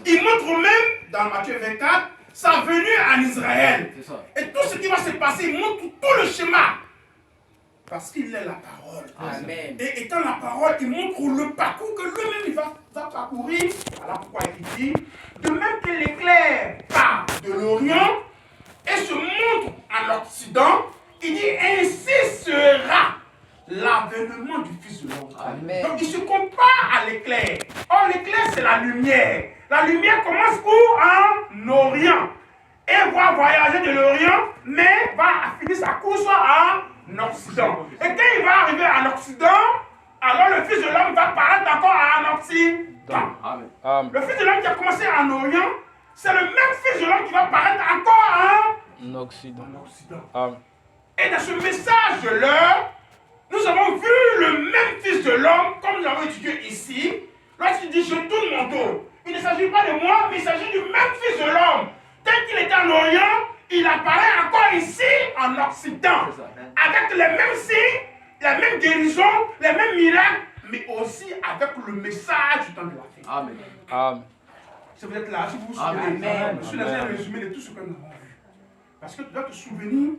Il montre même, dans Matthieu 24, sa venue en Israël. Et tout ce qui va se passer, il montre tout le schéma. Parce qu'il est la parole. Amen. Et étant la parole, il montre le parcours que lui-même il va parcourir. Voilà pourquoi il dit, de même que l'éclair part de l'Orient et se montre en Occident, il dit, ainsi sera l'avènement du Fils de l'homme. Donc il se compare à l'éclair. Or l'éclair c'est la lumière. La lumière commence où? En Orient. Et va voyager de l'Orient, mais va finir sa course en Occident. Et quand il va arriver en Occident, alors le Fils de l'homme va paraître encore en Occident. Amen. Le Fils de l'homme qui a commencé en Orient, c'est le même Fils de l'homme qui va paraître encore en Occident. Amen. Et dans ce message-là, nous avons vu le même Fils de l'homme, comme nous avons étudié ici, lorsqu'il dit « Je tourne mon dos ». Il ne s'agit pas de moi, mais il s'agit du même Fils de l'homme. Tel qu'il était en Orient, il apparaît encore ici en Occident, avec les mêmes signes, les mêmes guérisons, les mêmes miracles, mais aussi avec le message du temps de la fin. Amen. Amen. Si vous êtes là, si vous vous souvenez, je suis dans un résumé de tout ce que nous avons vu. Parce que tu dois te souvenir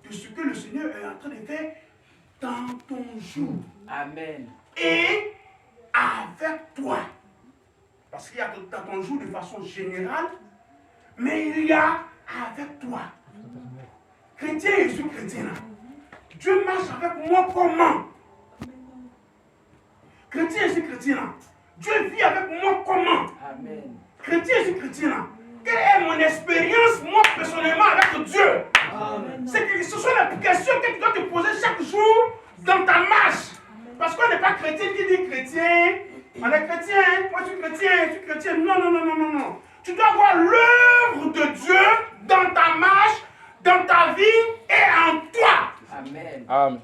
de ce que le Seigneur est en train de faire dans ton jour. Amen. Et avec toi. Parce qu'il y a dans ton jour de façon générale, mais il y a avec toi. Chrétien, je suis chrétien là. Dieu marche avec moi comment? Chrétien, je suis chrétien là. Dieu vit avec moi comment? Amen. Chrétien, je suis chrétien là. Quelle est mon expérience, moi, personnellement, avec Dieu? C'est que ce sont les questions que tu dois te poser chaque jour dans ta marche. Parce qu'on n'est pas chrétien qui dit chrétien. On est chrétien, moi je suis chrétien, je suis chrétien. Non. Tu dois voir l'œuvre de Dieu dans ta marche, dans ta vie et en toi. Amen. Amen.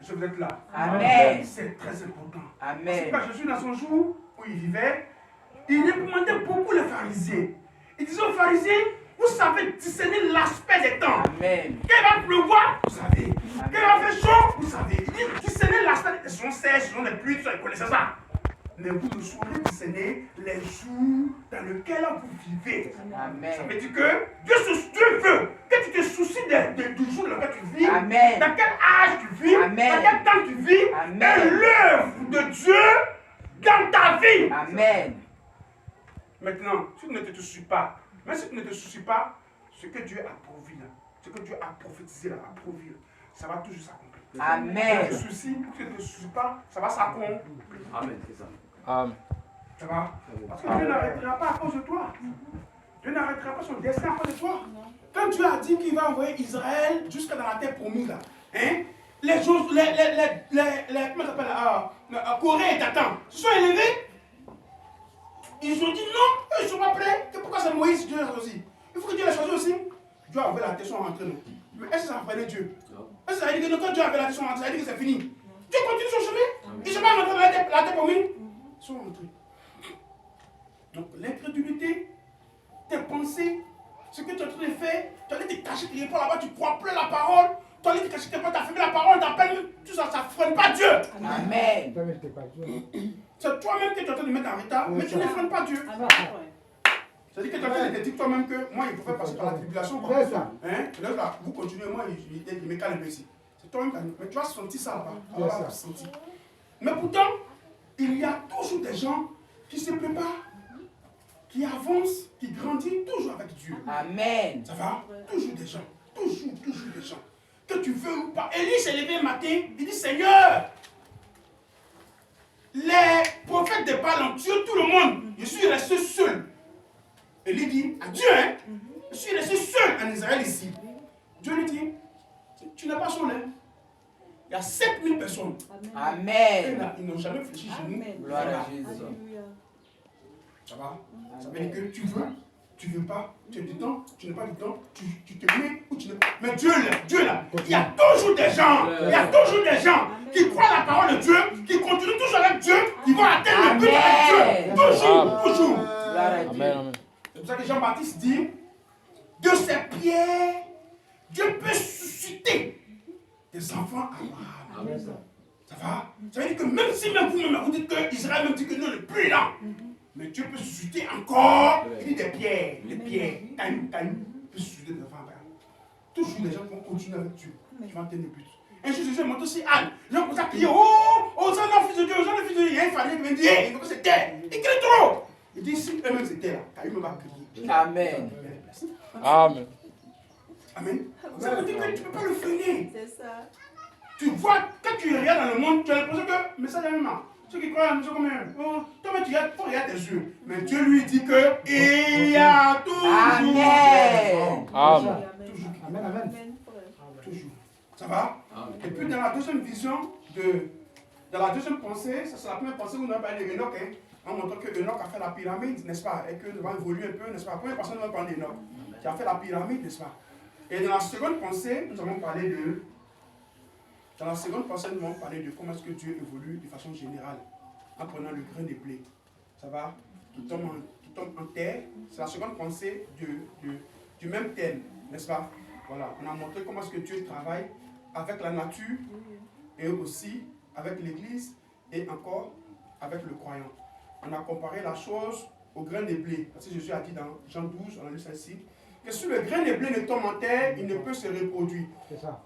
Je vous êtes là. Amen. C'est très important. Amen. Parce que Jésus, dans son jour où il vivait, il réprimandait beaucoup les pharisiens. Il disait aux pharisiens, vous savez discerner l'aspect des temps. Amen. Quand il va pleuvoir, vous savez. Quand il va faire chaud, vous savez. Il dit discerner l'aspect des temps. Ce sont sèches, ce sont des pluies, vous connaissez ça. Mais vous ne saurez discerner les jours dans lesquels vous vivez. Amen. Ça veut dire que Dieu veut que tu te soucies du jour dans lequel tu vis. Amen. Dans quel âge tu vis. Amen. Dans quel temps tu vis. Amen. Et l'œuvre de Dieu dans ta vie. Amen. Maintenant, si tu ne te soucies pas, même si tu ne te soucies pas, ce que Dieu a pourvu là, ce que Dieu a prophétisé là, a pourvu, ça va toujours s'accomplir. Amen. Si tu ne te soucies pas, ça va s'accomplir. Amen, c'est ça. Amen. Ça va? Parce que Dieu n'arrêtera pas à cause de toi. Dieu n'arrêtera pas son destin à cause de toi. Quand Dieu a dit qu'il va envoyer Israël jusqu'à dans la terre promise là, hein, les choses, comment ça s'appelle, Corée et Dathan, se sont élevés. Ils ont dit non, eux ils ne sont pas prêts. Pourquoi c'est Moïse Dieu l'a choisi? Il faut que Dieu l'ait choisi aussi. Dieu a envoyé la terre, sont rentrés. Mais est-ce que ça appelait Dieu? Est-ce que ça veut dire que quand Dieu a envoyé la terre, sont rentrés, ça veut dire que c'est fini? Dieu continue son chemin. Ils ne sont pas rentrés dans la terre promise. Ils sont rentrés. Donc l'incrédulité, tes pensées, ce que tu es en train de faire, tu allais te cacher, tu n'es pas là-bas, tu ne crois plus la parole. Tu allais te cacher, tu n'as pas fermé la parole, t'appelles, tout ça, ça ne freine pas Dieu. Amen. C'est toi-même que tu es en train de mettre en retard, mais tu ne freines pas Dieu. C'est-à-dire que tu es en train de te dire toi-même que moi, il faut faire passer par la tribulation. C'est ça. Hein? Là, vous continuez, moi, il me calme ici. C'est toi-même qui as dit. Mais tu vas sentir ça là-bas. Tu vas sentir. Mais pourtant, il y a toujours des gens qui se préparent, qui avancent, qui grandissent toujours avec Dieu. Amen. Ça va? Toujours des gens. Toujours des gens. Que tu veux ou pas. Élie s'est levé un matin, il dit Seigneur, les prophètes de Baal ont tué tout le monde. Je suis resté seul. Élie dit à Dieu, hein, je suis resté seul en Israël ici. Dieu lui dit, tu n'es pas seul. Hein. Il y a 7000 personnes. Amen. Ils n'ont jamais fléchi chez nous. Gloire à Jésus. Ça va? Ça veut dire que tu veux pas, tu as du temps, tu n'as pas du temps, tu te mets ou tu n'es pas. Mais Dieu là, il y a toujours des gens, qui croient la parole de Dieu, qui continuent toujours avec Dieu, qui vont atteindre le but avec Dieu. Toujours. Amen. C'est pour ça que Jean-Baptiste dit, de ces pierres, Dieu peut susciter des enfants à Abraham. Ça va? Ça veut dire que même si vous dites que Israël même dit que nous, on n'est plus là. Mais Dieu peut susciter encore, il dit des pierres, cailloux, peut susciter des enfants. Toujours les gens vont continuer avec Dieu. Tu vas atteindre le but. Un jour, Jésus est monté aussi Anne. Les gens commencent à crier, oh, ça non, fils de Dieu, ça non, fils de Dieu. Il y a une famille qui vient dire, il faut que c'est terre. Il crie trop. Il dit, si eux-mêmes c'était là, caillou ne va crier. Amen. Amen. Amen. Ça veut dire que tu ne peux pas le freiner. C'est ça. Tu vois, quand tu regardes dans le monde, tu as l'impression que, mais ça y est, ceux qui croient à la maison comme oh, toi, tu regardes tes yeux. Mais Dieu lui dit que il y a toujours. Amen. Amen. Toujours. Amen. Amen. Toujours. Ça va? Et puis dans la deuxième vision, dans la deuxième pensée, ça c'est la première pensée où on a parlé d'Enoch, hein, en montrant que Enoch a fait la pyramide, n'est-ce pas? Et que nous allons évoluer un peu, n'est-ce pas? La première personne, nous va parler d'Enoch, qui a fait la pyramide, n'est-ce pas? Et dans la seconde pensée, nous allons parler de. Dans la seconde pensée, nous allons parler de comment est-ce que Dieu évolue de façon générale, en prenant le grain de blé. Ça va? Qui tombe en terre. C'est la seconde pensée du même thème, n'est-ce pas? Voilà, on a montré comment est-ce que Dieu travaille avec la nature et aussi avec l'Église et encore avec le croyant. On a comparé la chose au grain de blé. Parce que Jésus a dit dans Jean 12, on a lu ça ici, que si le grain de blé ne tombe en terre, il ne peut se reproduire.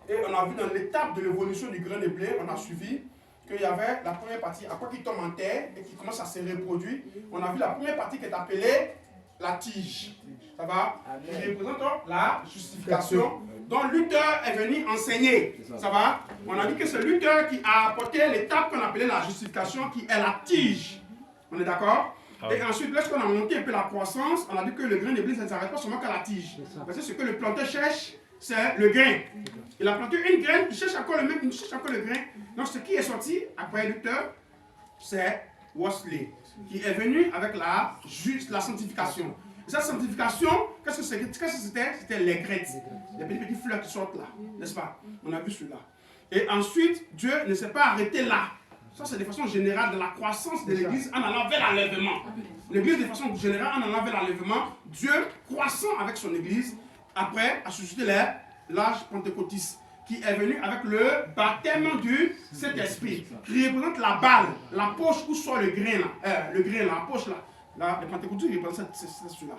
Et on a vu dans l'étape de l'évolution du grain de blé, on a suivi qu'il y avait la première partie, à quoi qui tombe en terre et qui commence à se reproduire. On a vu la première partie qui est appelée la tige. Ça va? Qui représente la justification dont Luther est venu enseigner. Ça va? On a dit que c'est Luther qui a apporté l'étape qu'on appelait la justification, qui est la tige. On est d'accord? Et ensuite, lorsqu'on a monté un peu la croissance, on a dit que le grain de blé, ça ne s'arrête pas seulement qu'à la tige. Parce que ce que le planteur cherche, c'est le grain. Il a planté une graine, il cherche encore le même, il cherche encore le grain. Donc ce qui est sorti après Luther, c'est Wesley, qui est venu avec la sanctification. Et cette sanctification, qu'est-ce que c'était? C'était les graines, les petites fleurs qui sortent là, n'est-ce pas? On a vu cela. Et ensuite, Dieu ne s'est pas arrêté là. Ça, c'est de façon générale de la croissance de l'Église en allant vers l'enlèvement. L'Église, de façon générale, en allant vers l'enlèvement, Dieu, croissant avec son Église, après, a suscité l'âge pentecôtiste, qui est venu avec le baptême du Saint-Esprit, qui représente la balle, la poche où sort le grain, la poche là. Le pentecôtiste représente cela.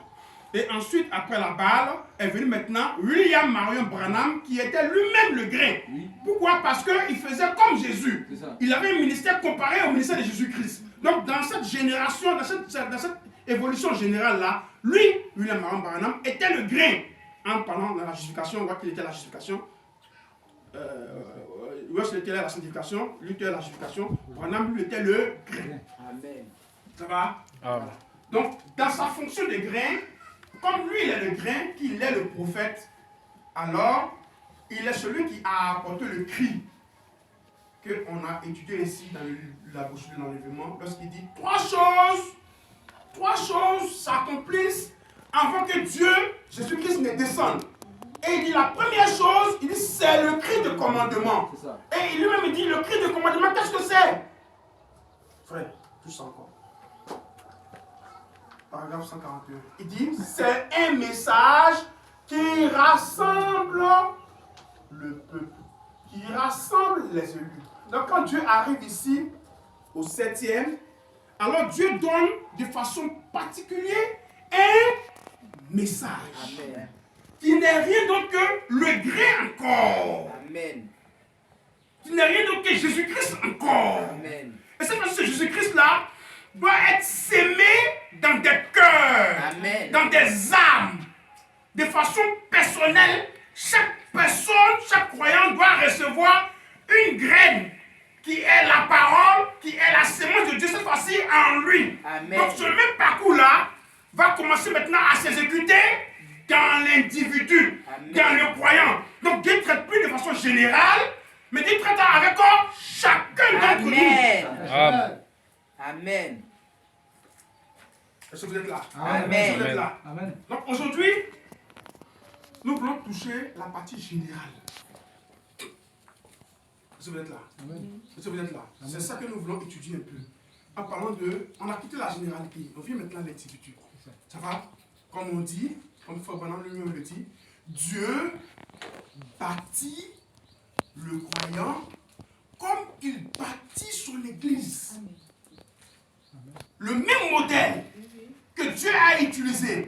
Et ensuite, après la balle, est venu maintenant William Marion Branham, qui était lui-même le grain. Oui. Pourquoi? Parce qu'il faisait comme Jésus. Il avait un ministère comparé au ministère de Jésus-Christ. Donc, dans cette génération, dans cette évolution générale-là, lui, William Marion Branham, était le grain. En parlant de la justification, on voit qu'il était la justification. Wesley était la sanctification, lui était la justification, Branham, lui, était le grain. Amen. Ça va? Voilà. Donc, dans sa fonction de grain, comme lui, il est le grain, qu'il est le prophète, alors, il est celui qui a apporté le cri qu'on a étudié ici dans la bouche de l'enlèvement, lorsqu'il dit trois choses s'accomplissent avant que Dieu, Jésus-Christ, ne descende. Et il dit la première chose, il dit c'est le cri de commandement. Et lui-même dit le cri de commandement, qu'est-ce que c'est? Frère, tout ça encore. Paragraphe 141. Il dit c'est un message qui rassemble le peuple, qui rassemble les élus. Donc quand Dieu arrive ici, au 7e, alors Dieu donne de façon particulière un message. Amen. Qui n'est rien d'autre que le grain encore. Amen. Qui n'est rien d'autre que Jésus-Christ encore. Amen. Et cette fois-ci, Jésus-Christ-là doit être sémé dans des cœurs, amen, dans des âmes, de façon personnelle. Chaque personne, chaque croyant doit recevoir une graine qui est la parole, qui est la sémence de Dieu, cette fois-ci en lui. Amen. Donc ce même parcours-là va commencer maintenant à s'exécuter dans l'individu, dans le croyant. Donc Dieu ne traite plus de façon générale, mais Dieu traite avec chacun d'entre nous. Amen. Amen. Est-ce que vous êtes là? Amen. Est-ce que vous êtes là? Amen. Donc aujourd'hui, nous voulons toucher la partie générale. Est-ce que vous êtes là? Amen. Est-ce que vous êtes là? C'est ça que nous voulons étudier un peu. En parlant de... On a quitté la généralité. On vient maintenant à l'individu. Ça va? Comme on dit, comme Frère Branham lui-même le dit, Dieu bâtit le croyant comme il bâtit son église. Le même modèle a utilisé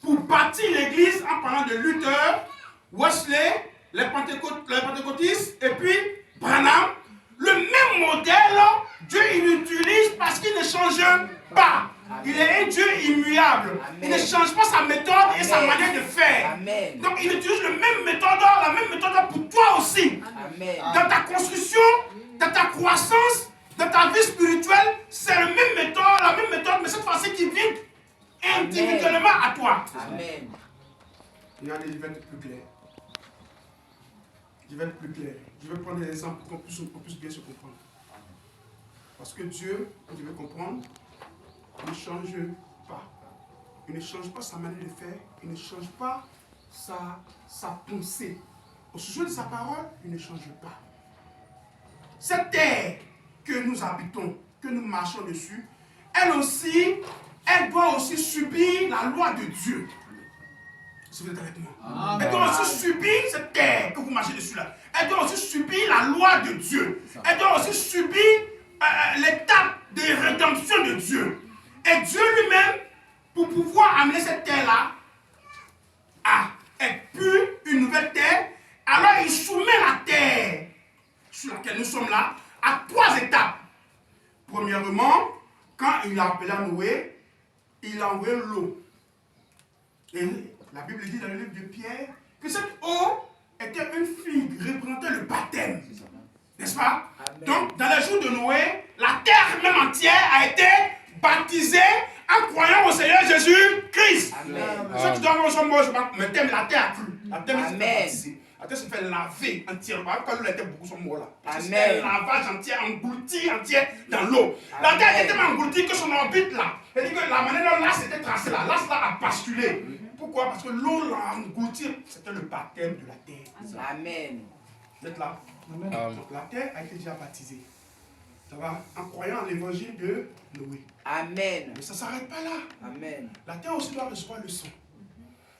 pour bâtir l'église en parlant de Luther, Wesley, les pentecôtistes et puis Branham, le même modèle, Dieu il l'utilise parce qu'il ne change pas. Il est un Dieu immuable. Amen. Il ne change pas sa méthode et sa manière de faire. Amen. Donc il utilise la même méthode pour toi aussi. Amen. Dans ta construction, dans ta croissance, dans ta vie spirituelle, c'est la même méthode, mais cette fois-ci qui vient individuellement à toi. Amen. Regardez, je vais être plus clair. Je vais prendre des exemples pour qu'on puisse bien se comprendre. Parce que Dieu, quand tu veux comprendre, il ne change pas. Il ne change pas sa manière de faire. Il ne change pas sa pensée. Au sujet de sa parole, il ne change pas. Cette terre que nous habitons, que nous marchons dessus, elle doit aussi subir la loi de Dieu. Si vous êtes avec moi. Amen. Elle doit aussi subir cette terre que vous marchez dessus là. Elle doit aussi subir la loi de Dieu. Elle doit aussi subir l'étape de rédemption de Dieu. Et Dieu lui-même, pour pouvoir amener cette terre-là à être pure, une nouvelle terre, alors il soumet la terre sur laquelle nous sommes là à 3 étapes. Premièrement, quand il a appelé à Noé, il a envoyé l'eau. Et la Bible dit dans le livre de Pierre que cette eau était une figue représentant le baptême. N'est-ce pas? Amen. Donc, dans les jours de Noé, la terre même entière a été baptisée en croyant au Seigneur Jésus-Christ. Ceux qui doivent avoir son mot, mais la terre a cru. La terre s'est baptisée. La terre s'est fait laver entièrement. Quand l'eau était beaucoup, son mot là. C'était un lavage entier, englouti entier dans l'eau. La terre était tellement engloutie que son orbite là, c'est-à-dire que la manière dont l'as était tracée là, l'as là a basculé. Pourquoi? Parce que l'eau l'a englouti, c'était le baptême de la terre. Amen. Vous êtes là? Amen. Donc la terre a été déjà baptisée. Ça va? En croyant en l'évangile de Noé. Amen. Mais ça ne s'arrête pas là. Amen. La terre aussi doit recevoir le sang.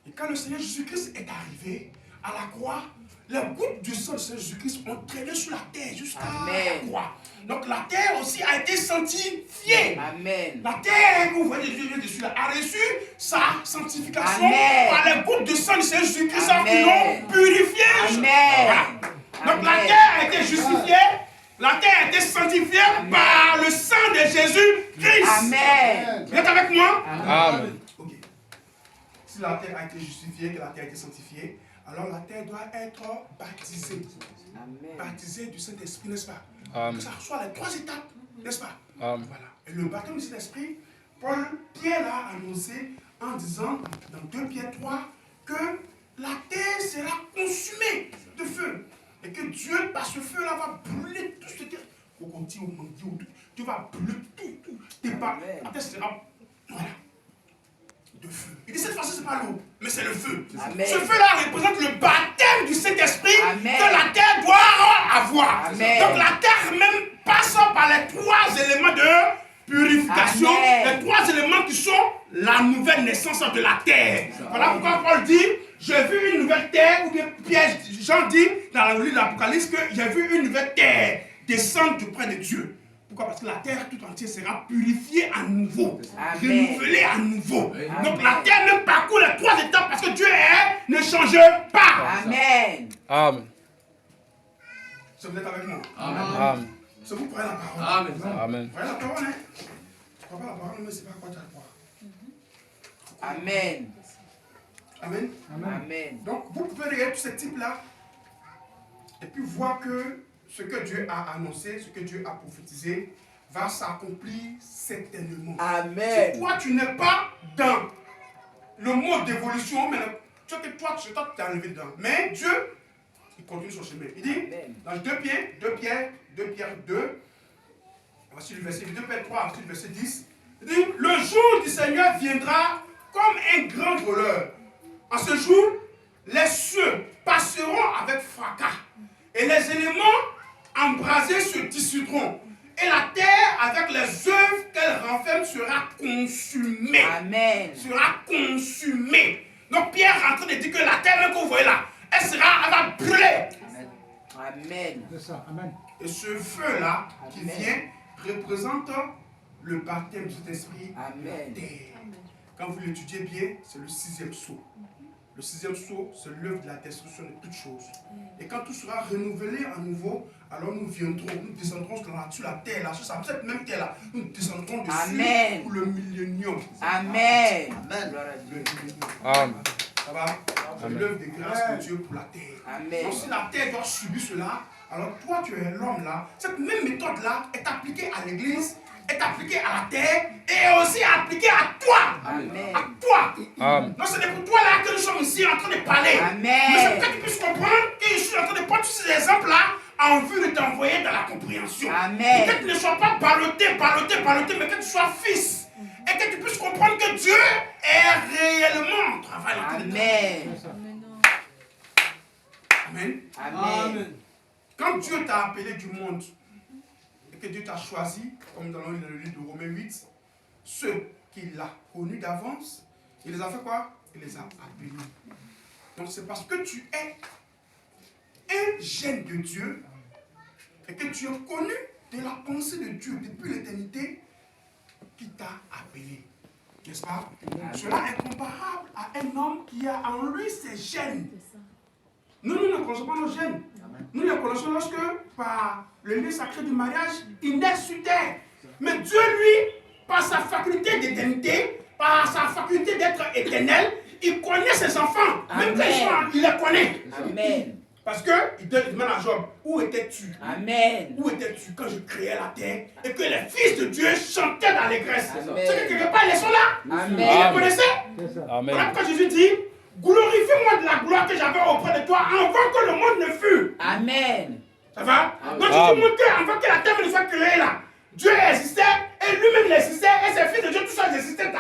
Et quand le Seigneur Jésus-Christ est arrivé à la croix, les gouttes du sang du Seigneur Jésus-Christ ont traîné sur la terre jusqu'à la croix. Donc la terre aussi a été sanctifiée. Amen. La terre que vous voyez dessus a reçu sa sanctification. Amen. Par les gouttes de sang du Seigneur Jésus-Christ qui l'ont purifiée. Amen. Voilà. Donc la terre a été justifiée. La terre a été sanctifiée par le sang de Jésus-Christ. Amen. Vous êtes avec moi? Amen. Ok. Si la terre a été justifiée, que la terre a été sanctifiée, alors la terre doit être baptisée. Amen. Baptisée du Saint-Esprit, n'est-ce pas? Que ça reçoit les 3 étapes, n'est-ce pas? Amen. Voilà. Et le baptême du Saint-Esprit, Pierre l'a annoncé en disant dans 2 Pierre 3 que la terre sera consumée de feu. Et que Dieu, par ce feu-là, va brûler tout ce qui est. Tu vas brûler tout. La terre sera. Voilà. De feu. Il dit cette fois-ci, ce n'est pas l'eau, mais c'est le feu. Amen. Ce feu-là représente le baptême du Saint-Esprit que la terre doit avoir. Amen. Donc la terre même passe par les 3 éléments de purification. Amen. Les 3 éléments qui sont la nouvelle naissance de la terre. Voilà pourquoi Paul dit, j'ai vu une nouvelle terre, ou bien Jean dit dans le livre de l'Apocalypse que j'ai vu une nouvelle terre descendre du près de Dieu. Pourquoi? Parce que la terre tout entière sera purifiée à nouveau, renouvelée à nouveau. Amen. Donc la terre même parcourt les 3 étapes parce que Dieu ne change pas. Amen. Amen. Si vous êtes avec moi. Amen. Si vous croyez la parole. Amen. Amen. Vous croyez la parole, hein? Tu crois pas la parole, mais c'est pas quoi tu vas croire. Amen. Amen. Amen. Donc vous pouvez regarder tous ces types-là et puis voir que ce que Dieu a annoncé, ce que Dieu a prophétisé, va s'accomplir certainement. Amen. Si toi, tu n'es pas dans le mode d'évolution, mais toi, tu t'es enlevé dedans. Mais Dieu, il continue son chemin. Il dit, amen, dans 2 Pierre 2, voici le verset 2 Pierre 3, voici le verset 10, il dit, le jour du Seigneur viendra comme un grand voleur. En ce jour, les cieux passeront avec fracas et les éléments embrasés se dissoudront. Et la terre, avec les œuvres qu'elle renferme, sera consumée. Amen. Sera consumée. Donc Pierre est en train de dire que la terre même que vous voyez là, elle va brûler. Amen. C'est ça. Amen. Et ce feu-là qui vient représente le baptême du Saint-Esprit. Amen. Quand vous l'étudiez bien, c'est le 6e sceau. Le 6e sceau, c'est l'œuvre de la destruction de toutes choses. Et quand tout sera renouvelé à nouveau, alors nous viendrons, nous descendrons sur la terre, là, sur cette même terre là, nous descendrons dessus. Amen. Pour le millénium. Amen. Amen. Ça va? C'est l'œuvre de grâce de Dieu pour la terre. Amen. Donc si la terre doit subir cela, alors toi tu es l'homme là. Cette même méthode là est appliquée à l'église, est appliquée à la terre et aussi appliquée à toi. Amen. À toi. Amen. Donc c'est pour toi là que nous sommes ici en train de parler. Amen. Mais c'est pour que tu puisses comprendre que je suis en train de prendre tous ces exemples là en vue de t'envoyer dans la compréhension. Amen. Que tu ne sois pas ballotté, mais que tu sois fils. Et que tu puisses comprendre que Dieu est réellement en travail. Amen. Amen. Amen. Quand Dieu t'a appelé du monde et que Dieu t'a choisi, comme dans le livre de Romains 8, ceux qu'il a connus d'avance, il les a fait quoi? Il les a appelés. Donc c'est parce que tu es un gène de Dieu et que tu es connu de la pensée de Dieu depuis l'éternité qui t'a appelé. N'est-ce pas? Cela est comparable à un homme qui a en lui ses gènes. Nous ne connaissons pas nos gènes. Nous les connaissons lorsque, par le lien sacré du mariage, il naît sur terre. Mais Dieu, lui, par sa faculté d'éternité, par sa faculté d'être éternel, il connaît ses enfants. Même quand ils sont, il les connaît. Amen. Parce qu'il demande à Job, où étais-tu? Amen. Où étais-tu quand je créais la terre et que les fils de Dieu chantaient dans l'allégresse? Amen. C'est que quelque part, ils sont là. Amen. Vous les connaissez? Amen. Voilà pourquoi Jésus dit, glorifie-moi de la gloire que j'avais auprès de toi avant que le monde ne fût. Amen. Ça va? Amen. Donc Jésus montre qu'avant que la terre ne soit créée là, Dieu existait et lui-même existait et ses fils de Dieu, tout ça existait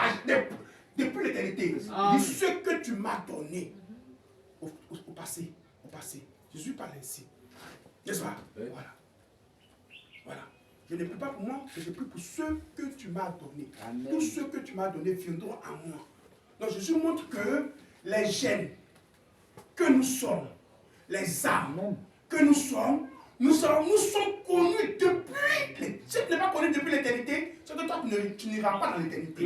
depuis l'éternité. Il dit ce que tu m'as donné au passé. Jésus parle ainsi. N'est-ce pas? Voilà. Voilà. Je ne prie pas pour moi, mais je prie pour ceux que tu m'as donnés. Tous ceux que tu m'as donnés viendront à moi. Donc Jésus montre que les gènes que nous sommes, les âmes que nous sommes connus depuis. Si tu n'es pas connu depuis l'éternité, c'est que toi tu n'iras pas dans l'éternité.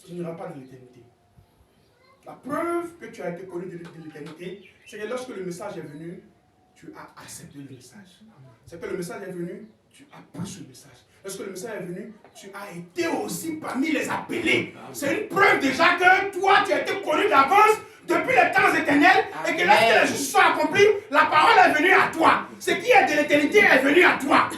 Tu n'iras pas dans l'éternité. La preuve que tu as été connu depuis l'éternité, c'est que lorsque le message est venu, tu as accepté le message. C'est que le message est venu, tu as pris ce message. Lorsque le message est venu, tu as été aussi parmi les appelés. C'est une preuve déjà que toi, tu as été connu d'avance depuis les temps éternels et que lorsque les choses sont accomplies, la parole est venue à toi. Ce qui est de l'éternité est venu à toi.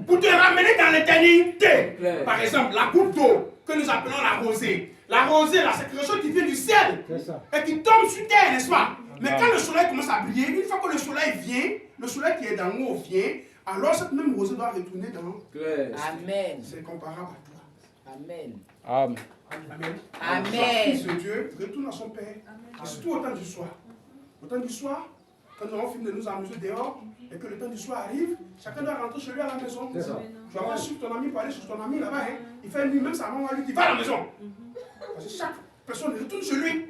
Pour te ramener dans l'éternité. Par exemple, la goutte d'eau que nous appelons la rosée. La rosée, là, c'est quelque chose qui vient du ciel et qui tombe sur terre, n'est-ce pas? Mais quand le soleil commence à briller, une fois que le soleil vient, le soleil qui est d'en haut vient, alors cette même rosée doit retourner dans. Amen. C'est comparable à toi. Amen. Amen. Amen. Amen. Fils de Dieu retourne à son Père. Et surtout au temps du soir. Au temps du soir, quand nous avons fini de nous amuser dehors et que le temps du soir arrive, chacun doit rentrer chez lui à la maison. Tu vas pas suivre ton ami pour aller chez ton ami là-bas. Hein. Il fait nuit, même sa maman lui dit va à la maison. Parce que chaque personne retourne chez lui.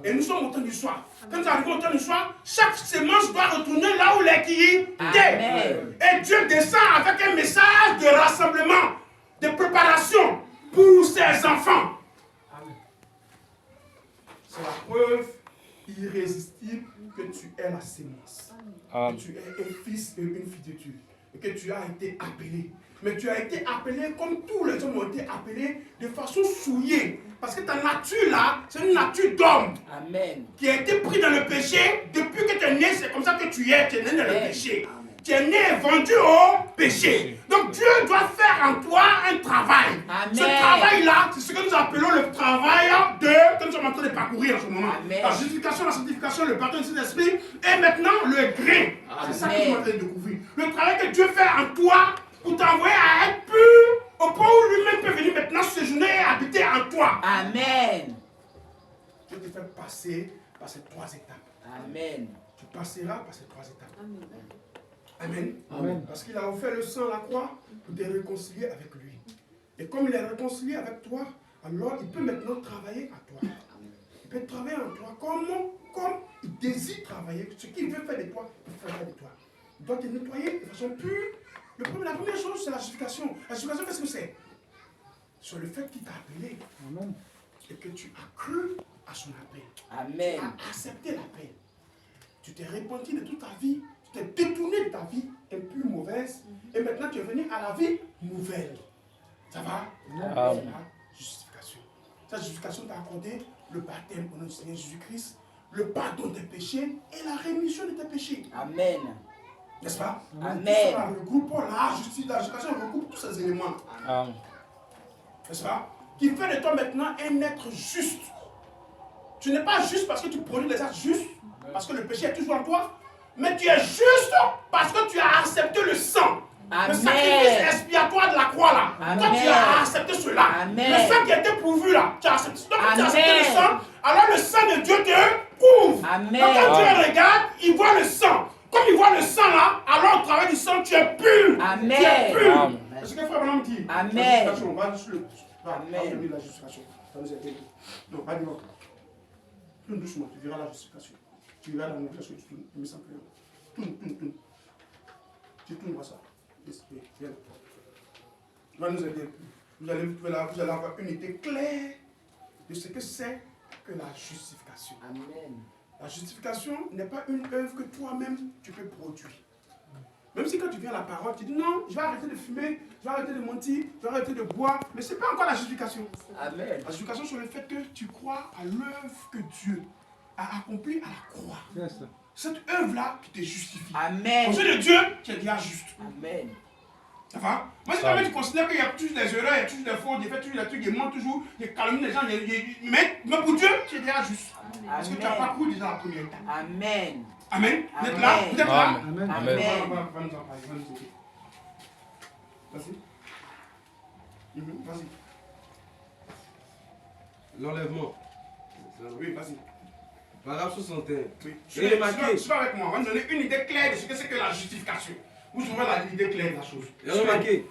Et nous sommes au temps du soir. Quand nous arrivons au temps du soir, chaque semence doit retourner là où les qui étaient. Et Dieu descend avec un message de rassemblement, de préparation pour ses enfants. Amen. C'est la preuve irrésistible que tu es la sémence. Que tu es un fils et une fille de Dieu. Et que tu as été appelé. Mais tu as été appelé comme tous les hommes ont été appelés de façon souillée. Parce que ta nature là, c'est une nature d'homme. Amen. Qui a été pris dans le péché. Depuis que tu es né, c'est comme ça que tu es. Tu es né dans le péché. Tu es né et vendu au péché. Donc Dieu doit faire en toi un travail. Amen. Ce travail-là, c'est ce que nous appelons le travail que nous sommes en train de parcourir en ce moment. Amen. La justification, la sanctification, le pardon du Saint-Esprit et maintenant le grain. C'est ça que nous sommes en train de découvrir. Le travail que Dieu fait en toi pour t'envoyer à être pur au point où lui-même peut venir maintenant séjourner et habiter en toi. Amen. Dieu te fait passer par ces 3 étapes. Amen. Tu passeras par ces 3 étapes. Amen. Amen. Amen. Parce qu'il a offert le sang à la croix pour te réconcilier avec lui. Et comme il est réconcilié avec toi, alors il peut maintenant travailler à toi. Il peut travailler en toi comme il désire travailler. Ce qu'il veut faire de toi, il peut faire de toi. Il doit te nettoyer de façon pure. La première chose, c'est la justification. La justification, qu'est-ce que c'est? sur le fait qu'il t'a appelé. Amen. Et que tu as cru à son appel. Amen. Tu as accepté l'appel. Tu t'es repenti de toute ta vie. Tu t'es détourné de ta vie un peu mauvaise. Et maintenant tu es venu à la vie nouvelle. Ça va? Amen. La justification. Cette justification t'a accordé le baptême au nom du Seigneur Jésus-Christ, le pardon des péchés et la rémission de tes péchés. Amen. N'est-ce pas? Amen. Tout ça regroupe la justification regroupe tous ces éléments. Amen. N'est-ce pas? Qui fait de toi maintenant un être juste. Tu n'es pas juste parce que tu produis des actes justes, parce que le péché est toujours en toi, mais tu es juste parce que tu as accepté le sang. Amen. Le sacrifice expiatoire de la croix là. Amen. Toi tu as accepté cela. Amen. Le sang qui a été pourvu là, tu as accepté. Donc tu as accepté Amen. le sang, alors le sang de Dieu te couvre. Amen. Donc quand Dieu regarde, il voit le sang. Comme il voit le sang là, alors au travers du sang, tu es pur. Amen. Tu es pur. Amen. C'est ce que Frère Branham dit. Amen. La justification, on va sur le. Amen. La justification. Ça nous aide. Non, pas du tout. Tourne doucement, tu verras la justification. Tu verras la notification, tu tournes, tu mets ça en prière. Tourne. Tu tournes, vois ça. Viens. Va nous aider. Vous allez avoir une idée claire de ce que c'est que la justification. Amen. La justification n'est pas une œuvre que toi-même tu peux produire. Même si quand tu viens à la parole, tu dis non, je vais arrêter de fumer, je vais arrêter de mentir, je vais arrêter de boire, mais ce n'est pas encore la justification. Amen. La justification sur le fait que tu crois à l'œuvre que Dieu a accomplie à la croix. Yes. Cette œuvre-là qui te justifie. Amen. Aux yeux de Dieu, tu es déjà juste. Amen. Ça va? Moi, si jamais tu considères qu'il y a toujours des erreurs, il y a toujours des fautes, il y a toujours des trucs, il ment toujours, il calomnie les gens, mais pour Dieu, tu es déjà juste. Parce que tu n'as pas cru déjà la première étape. Amen. Amen. Vous êtes là? Vous êtes là? Amen. Amen. Va nous en parler, va nous aider. Vas-y. Vas-y. L'enlèvement. Oui, vas-y. Paragraphe 61. Oui. Et Suis avec moi, on va nous donner une idée claire de ce que c'est que la justification. Vous aurez l'idée claire de la chose. Et remarquez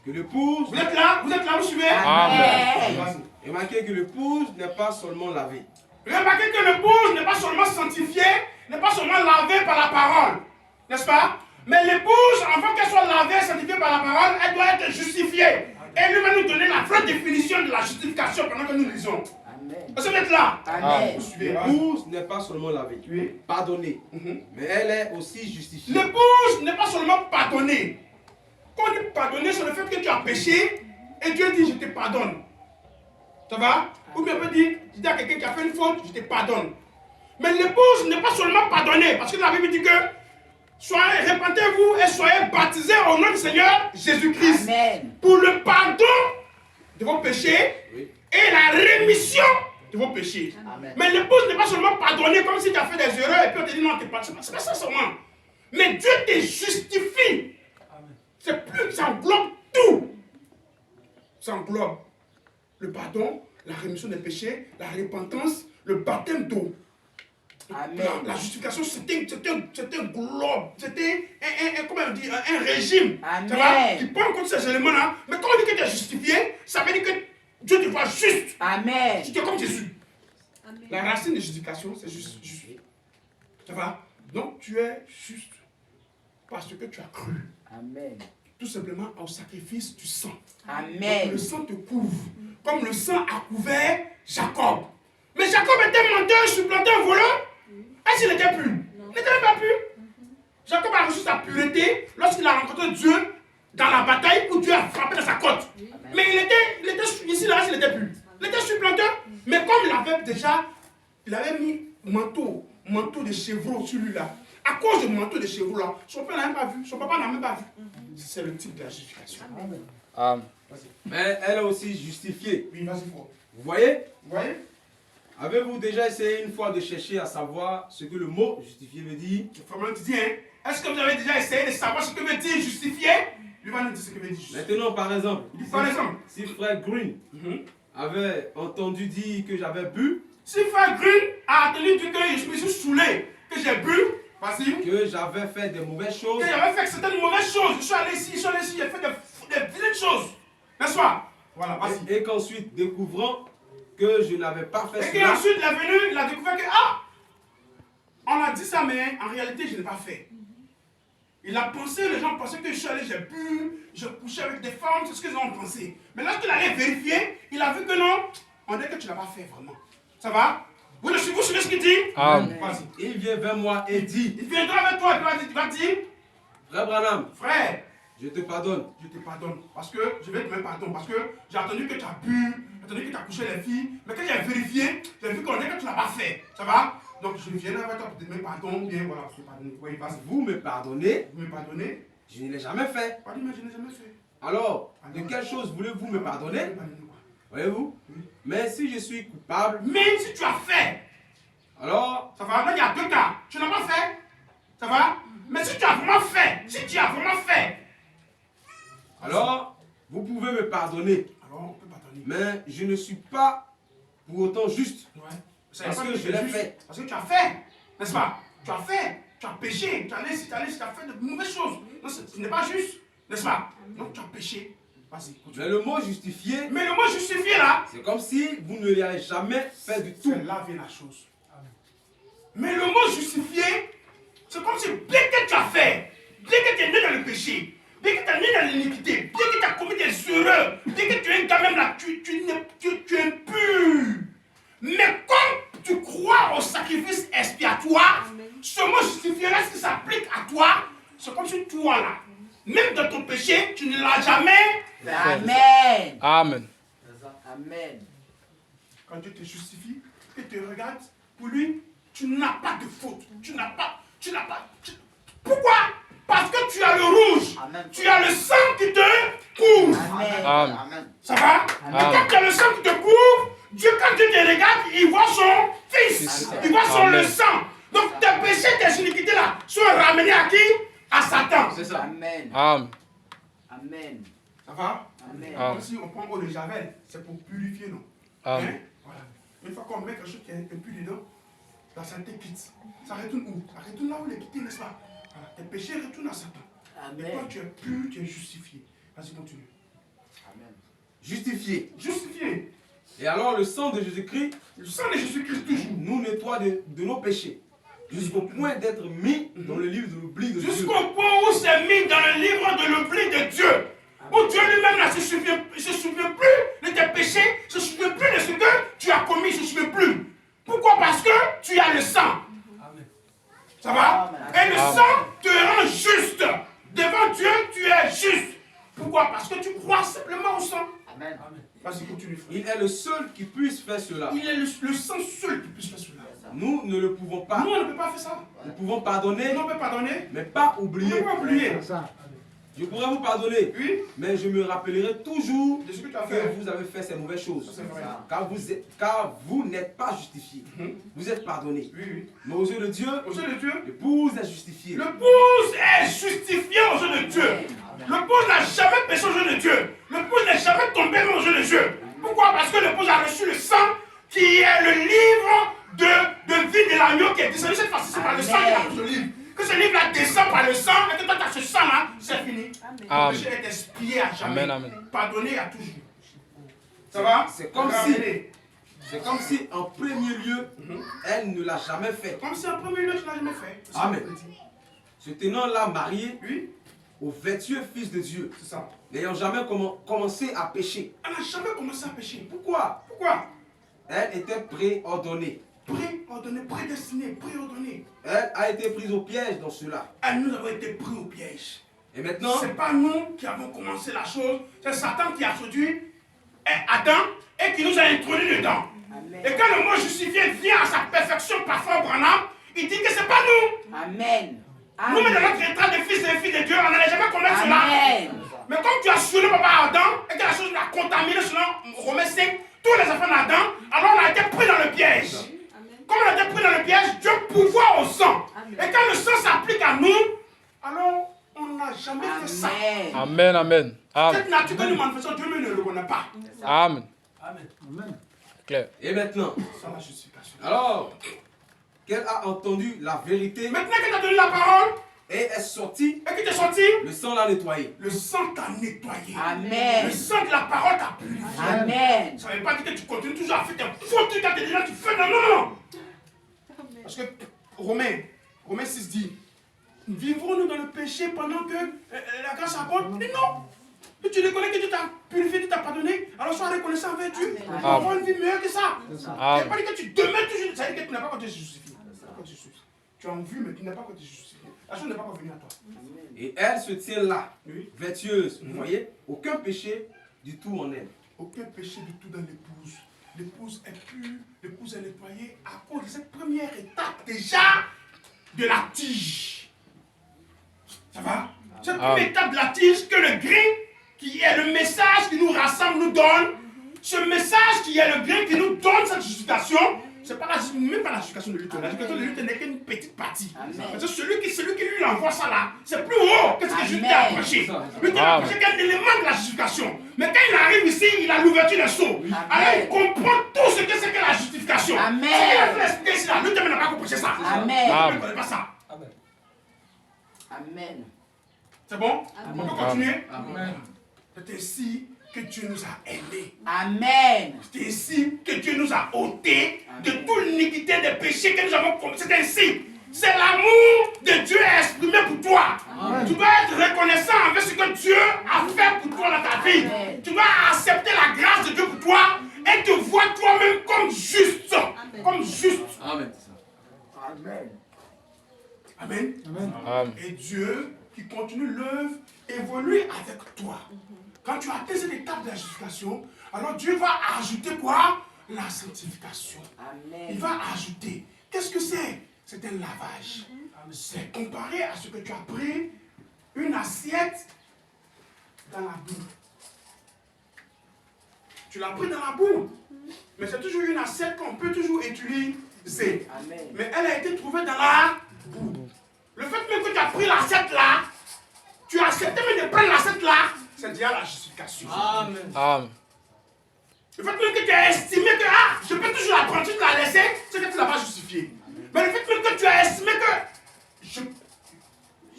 que l'épouse. Vous êtes là? Vous suivez? Amen. Vas-y. Remarquez que l'épouse n'est pas seulement lavée. Remarquez que l'épouse n'est pas seulement sanctifiée, n'est pas seulement lavée par la parole. N'est-ce pas? Mais l'épouse, avant qu'elle soit lavée et sanctifiée par la parole, elle doit être justifiée. Et lui va nous donner la vraie définition de la justification pendant que nous lisons. Amen. Est-ce que vous êtes là? Amen. Vous suivez? L'épouse n'est pas seulement lavée, Oui. pardonnée, mais elle est aussi justifiée. L'épouse n'est pas seulement pardonnée. Quand on dit pardonner, c'est le fait que tu as péché et Dieu dit je te pardonne. Ça va? Ou bien on peut dire, tu dis à quelqu'un qui a fait une faute, je te pardonne. Mais l'épouse n'est pas seulement pardonnée, parce que la Bible dit que soyez, repentez-vous et soyez baptisés au nom du Seigneur Jésus-Christ. Amen. Pour le pardon de vos péchés Oui. et la rémission de vos péchés. Amen. Mais l'épouse n'est pas seulement pardonnée comme si tu as fait des erreurs et puis on te dit non, tu n'es pas. C'est pas ça seulement. Mais Dieu te justifie. C'est plus, ça englobe tout. Ça englobe le pardon, la rémission des péchés, la repentance, le baptême d'eau. Amen. La justification, c'était un globe, c'était comment on dit, un régime. Amen. Ça va, qui prend en compte ces éléments-là. Mais quand on dit que tu es justifié, ça veut dire que Dieu te voit juste. Amen. Tu es comme Jésus. Amen. La racine de justification, c'est juste. Ça va? Donc tu es juste parce que tu as cru. Amen. Tout simplement au sacrifice du sang. Donc, Amen. le sang te couvre. Comme le sang a couvert Jacob. Mais Jacob était menteur, supplanteur, voleur. Est-ce qu'il était pur? Il n'était même pas pur. Jacob a reçu sa pureté lorsqu'il a rencontré Dieu dans la bataille où Dieu a frappé dans sa côte. Mais il était ici, là, il était pur. Il était supplanteur. Mais comme il avait mis manteau de chevreau sur lui là. À cause du manteau de chevreau là, son père n'a même pas vu, son papa n'a même pas vu. C'est le type de la justification. Amen. Mais elle est aussi justifiée. Oui, vas-y, frère. Vous voyez? Vous voyez? Avez-vous déjà essayé une fois de chercher à savoir ce que le mot justifié veut dire? Le frère te dit, hein, est-ce que vous avez déjà essayé de savoir ce que veut dire justifier? Lui va nous dire ce que veut dire justifier. Maintenant, par exemple, Il dit, par exemple, si frère Green avait entendu dire que j'avais bu, si frère Green a entendu dire que je me suis saoulé, que j'ai bu, vas-y, que j'avais fait de mauvaises choses, que j'avais fait certaines mauvaises choses, je suis allé ici, j'ai fait des vilaines choses, n'est-ce pas? Voilà, vas-y. et qu'ensuite, découvrant que je n'avais pas fait Et cela, qu'ensuite, il est venu, il a découvert que, ah, on a dit ça, mais en réalité, je n'ai pas fait. Il a pensé, les gens pensaient que je suis allé, j'ai bu, je couchais avec des femmes, c'est ce qu'ils ont pensé. Mais lorsqu'il allait vérifier, il a vu que non, on dirait que tu ne l'as pas fait vraiment. Ça va? Vous suivez ce qu'il dit? Amen. Vas-y. Et il vient vers moi et dit, Il viendra avec toi, il va dire, Frère Branham, frère, je te pardonne. je te pardonne. Parce que je vais te mettre pardon. Parce que j'ai entendu que tu as bu, j'ai entendu que tu as couché les filles. Mais quand j'ai vérifié, j'ai vu qu'on dirait que tu ne l'as pas fait. Ça va? Donc je viendrai avec toi pour te mettre pardon. Bien, voilà, je te pardonne. Oui, vas-y. Vous me pardonnez, Vous me pardonnez? je ne l'ai jamais fait. Pas dit, mais je n'ai jamais fait. Alors, de quelle chose voulez-vous me pardonner? Pardonnez-moi. Voyez-vous? Oui. Mais si je suis coupable, Même si tu as fait, alors, ça va? Là, il y a deux cas. Tu n'as pas fait? Ça va? Mais si tu as vraiment fait, alors, vous pouvez me pardonner. alors on peut pardonner. Mais je ne suis pas pour autant juste. Ouais. Parce que je l'ai fait. Parce que tu as fait, n'est-ce pas? Tu as fait, tu as péché, tu as fait de mauvaises choses. Non, ce n'est pas juste, n'est-ce pas? Donc tu as péché. Vas-y, continue. Mais le mot justifié, Mais le mot justifié là, c'est comme si vous ne l'avez jamais fait du tout. c'est là vient la chose. Mais le mot justifié, c'est comme si bien que tu as fait, bien que tu es né dans le péché, bien que tu es né dans l'iniquité, bien que tu as commis des erreurs, bien que tu es quand même là, tu es pur. Mais comme tu crois au sacrifice expiatoire, ce mot justifié là, ce qui s'applique à toi, c'est comme si toi là, même dans ton péché, tu ne l'as jamais. Amen. Amen. Amen. Quand Dieu te justifie, que tu regardes, pour lui, tu n'as pas de faute. Pourquoi? Parce que tu as le rouge. Amen. Tu as le sang qui te couvre. Amen. Amen. Amen. Ça va? Amen. Et quand tu as le sang qui te couvre, Dieu, quand Dieu te regarde, il voit son fils. Amen. Il voit son Amen. le sang. Donc tes péchés, tes iniquités là, sont ramenés à qui? À Satan. C'est ça. Amen. Amen. Amen. Ça va? Amen. Amen. Comme si on prend eau de javel, c'est pour purifier, non? Amen. Hein? Voilà. Une fois qu'on met quelque chose qui est impur dedans, la saleté quitte. Ça retourne où? Ça retourne là où il est quitté, n'est-ce pas? Voilà. Tes péchés retournent à Satan. Et Amen. quand tu es pur, tu es justifié. Vas-y, continue. Amen. Justifié. Justifié. Et alors le sang de Jésus-Christ Le sang de Jésus-Christ toujours. nous nettoie de nos péchés. Jusqu'au point d'être mis dans le livre de l'oubli de Dieu. Jusqu'au point où c'est mis dans le livre de l'oubli de Dieu. Où Dieu lui-même ne se souvient plus de tes péchés, ne se souvient plus de ce que tu as commis, ne se souvient plus. Pourquoi? Parce que tu as le sang. Ça va? Amen. Et le sang te rend juste. Devant Dieu, tu es juste. Pourquoi? Parce que tu crois simplement au sang. Amen. Vas-y, continue, frère. Il est le seul qui puisse faire cela. Il est le sang seul qui puisse faire cela. Nous ne le pouvons pas. Nous, on ne peut pas faire ça. Nous pouvons pardonner, Nous, on peut pardonner. mais pas On ne oublier. peut pas oublier. Je pourrais vous pardonner, Oui, mais je me rappellerai toujours de ce que tu as que fait. vous avez fait ces mauvaises choses. C'est vrai. Car vous n'êtes pas justifié. Mhm. Vous êtes pardonné. Oui, oui. Mais aux yeux de Dieu, Aux yeux de Dieu, l'épouse est justifiée. l'épouse est justifiée aux yeux de Dieu. L'épouse n'a jamais péché aux yeux de Dieu. L'épouse n'est jamais tombée aux yeux de Dieu. Pourquoi? Parce que l'épouse a reçu le sang qui est le livre de vie de l'agneau qui est descendu. Cette fois-ci, c'est par le sang qu'il a reçu le livre. Que ce livre-là descend par le sang et que toi, tu as ce sang-là, c'est fini. Ton Amen. péché est expié à jamais. Amen, amen. Pardonné à toujours. Ça va? C'est comme Ramené. C'est comme si en premier lieu, elle ne l'a jamais fait. Comme si en premier lieu, tu ne l'as jamais fait. C'est ça Amen. qu'on dit. Se tenant là marié Oui, au vertueux Fils de Dieu, c'est ça. n'ayant jamais commencé à pécher. Elle n'a jamais commencé à pécher. Pourquoi? Pourquoi? Elle était préordonnée. Préordonné, prédestiné, préordonné. Elle a été prise au piège dans cela. Elle nous avons été pris au piège. Et maintenant, Ce n'est pas nous qui avons commencé la chose, c'est Satan qui a séduit Adam et qui nous a introduit dedans. Amen. Et quand le mot justifié vient à sa perfection par Frère Branham, il dit que ce n'est pas nous. Amen. Nous, mais dans notre état de fils et de filles de Dieu, on n'allait jamais commettre cela. Amen. Mais comme tu as sonné papa Adam et que la chose l'a contaminé selon Romains 5, tous les enfants d'Adam, alors on a été pris dans le piège. Comme on a été pris dans le piège, Dieu pourvoit au sang. Et quand le sang s'applique à nous, alors on n'a jamais fait ça. Amen, amen. Amen. Cette nature que nous manifestons, Dieu ne le reconnaît pas. Amen. Amen. Clair. et maintenant, Ça la justification. alors qu'elle a entendu la vérité Maintenant que tu as donné la parole et est sortie, et que tu es sorti, le sang l'a nettoyé. le sang t'a nettoyé. Amen. Le sang de la parole t'a purifié. Amen. Ça ne veut pas dire que tu continues toujours à faire tes faux trucs à tes délits, tu fais non, non, non. Parce que Romains 6 dit, Vivrons-nous dans le péché pendant que la grâce abonde? Mais non. Tu reconnais que Dieu t'a purifié, Dieu t'a pardonné, alors sois reconnaissant envers Dieu. Tu vas avoir une vie meilleure que ça. Il n'y a pas dit que tu demeures toujours, ça veut dire que tu n'as pas quand tu es justifié. Tu as en vue, mais tu n'as pas quand tu es justifié. La chose n'est pas venue à toi. Et elle se tient là, vertueuse. Vous voyez, aucun péché du tout en elle. Aucun péché du tout dans l'épouse. L'épouse est pure, l'épouse est nettoyée à cause de cette première étape déjà de la tige. Ça va? Cette première étape de la tige que le grain, qui est le message qui nous rassemble, nous donne. Ce message qui est le grain qui nous donne cette justification, c'est même pas la justification de Lutte. La justification de Lutte n'est qu'une petite partie. Parce que celui qui lui envoie ça là, c'est plus haut que ce que Lutte a approché. Lutte a approché qu'un élément de la justification. Mais quand il arrive ici, il a l'ouverture des sceaux. Alors il comprend tout ce que c'est que la justification. Amen. Ce qu'il a fait expliquer ici là, Lutte n'a pas compris ça. Amen. Il ne connaît pas ça. Amen. C'est bon? On peut continuer? Amen. C'est ainsi que Dieu nous a aimés. Amen. C'est ainsi que Dieu nous a ôtés de toute l'iniquité des péchés que nous avons commis. C'est ainsi. C'est l'amour de Dieu exprimé pour toi. Amen. Tu dois être reconnaissant envers ce que Dieu a fait pour toi dans ta vie. Amen. Tu dois accepter la grâce de Dieu pour toi et te voir toi-même comme juste. Amen. Comme juste. Amen. Amen. Amen. Amen. Et Dieu qui continue l'œuvre évolue avec toi. Quand tu atteins cette étape de la justification, alors Dieu va ajouter quoi? La sanctification. Amen. Il va ajouter. Qu'est-ce que c'est? C'est un lavage. C'est comparé à ce que tu as pris une assiette dans la boue. Tu l'as pris dans la boue. Mais c'est toujours une assiette qu'on peut toujours utiliser. Amen. Mais elle a été trouvée dans la boue. Le fait même que tu as pris l'assiette là, tu as accepté même de prendre l'assiette là, c'est déjà la justification. Amen. Amen. Le fait même que tu as estimé que je peux toujours la prendre, tu te la laisser, c'est que tu ne l'as pas justifié. Mais le fait même que tu as estimé que je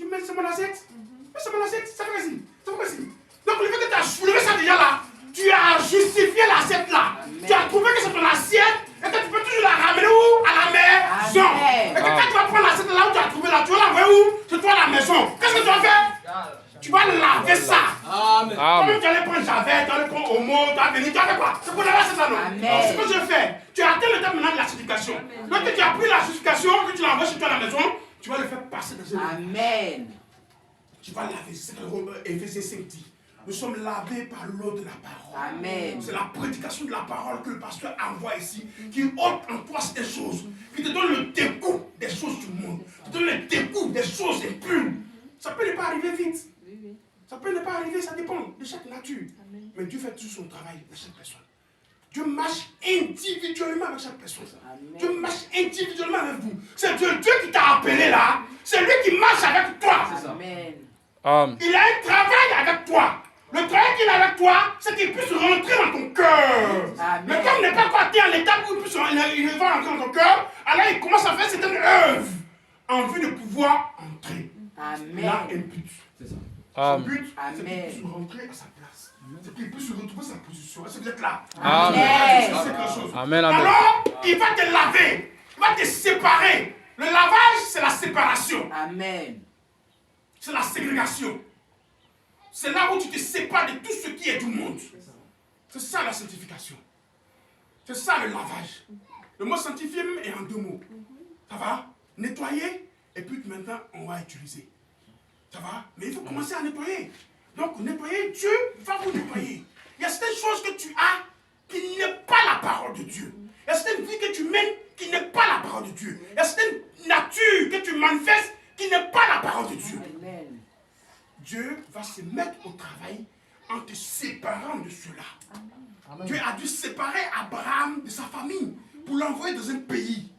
mets c'est mon assiette, mais c'est mon assiette, ça fait ainsi, ça fait ainsi. Donc le fait que tu as soulevé ça déjà là, tu as justifié l'assiette là. Amen. Tu as trouvé que c'est ton assiette et que tu peux toujours la ramener où? À la maison. Amen. Et que quand tu vas prendre l'assiette là où tu as trouvé là, tu vas l'envoyer où? C'est toi à la maison. Qu'est-ce que tu vas faire? Tu vas laver ça. Amen. Comme tu allais prendre Javel, tu allais prendre Omo, tu vas venir, tu vas faire quoi? C'est pour laver ça, non? C'est ce que je fais. Tu as atteint le temps maintenant de la justification. Donc tu as pris la justification, que tu l'envoies chez toi à la maison, tu vas le faire passer dans une. Amen. Tu vas laver, c'est ce que Éphésiens 5 dit. Nous sommes lavés par l'eau de la parole. Amen. C'est la prédication de la parole que le pasteur envoie ici, qui ôte en toi ces choses, qui te donne le dégoût des choses du monde, qui te donne le dégoût des choses impures. Ça peut ne pas arriver vite. Ça peut ne pas arriver, ça dépend de chaque nature. Amen. Mais Dieu fait tout son travail de chaque personne. Dieu marche individuellement avec chaque personne. Amen. Dieu marche individuellement avec vous. C'est Dieu qui t'a appelé là. C'est lui qui marche avec toi. Amen. Il a un travail avec toi. Le travail qu'il a avec toi, c'est qu'il puisse rentrer dans ton cœur. Mais comme il n'est pas encore en étape où il va rentrer dans ton cœur, alors il commence à faire certaines œuvres en vue de pouvoir entrer. Amen. Là, un but. C'est ça. Son but, c'est qu'il puisse rentrer à sa place. C'est qu'il puisse retrouver sa position. Est-ce que vous êtes là? Amen. C'est quelque chose. Amen. Alors, il va te laver. Il va te séparer. Le lavage, c'est la séparation. Amen. C'est la ségrégation. C'est là où tu te sépares de tout ce qui est du monde. C'est ça la sanctification. C'est ça le lavage. Le mot sanctifier même est en deux mots. Ça va? Nettoyer, et puis maintenant on va utiliser. Ça va? Mais il faut commencer à nettoyer. Donc nettoyer, Dieu va vous nettoyer. Il y a certaines choses que tu as qui n'est pas la parole de Dieu. Il y a certaines vies que tu mènes qui n'est pas la parole de Dieu. Il y a certaines natures que tu manifestes qui n'est pas la parole de Dieu. Amen. Dieu va se mettre au travail en te séparant de cela. Amen. Dieu a dû séparer Abraham de sa famille pour l'envoyer dans un pays.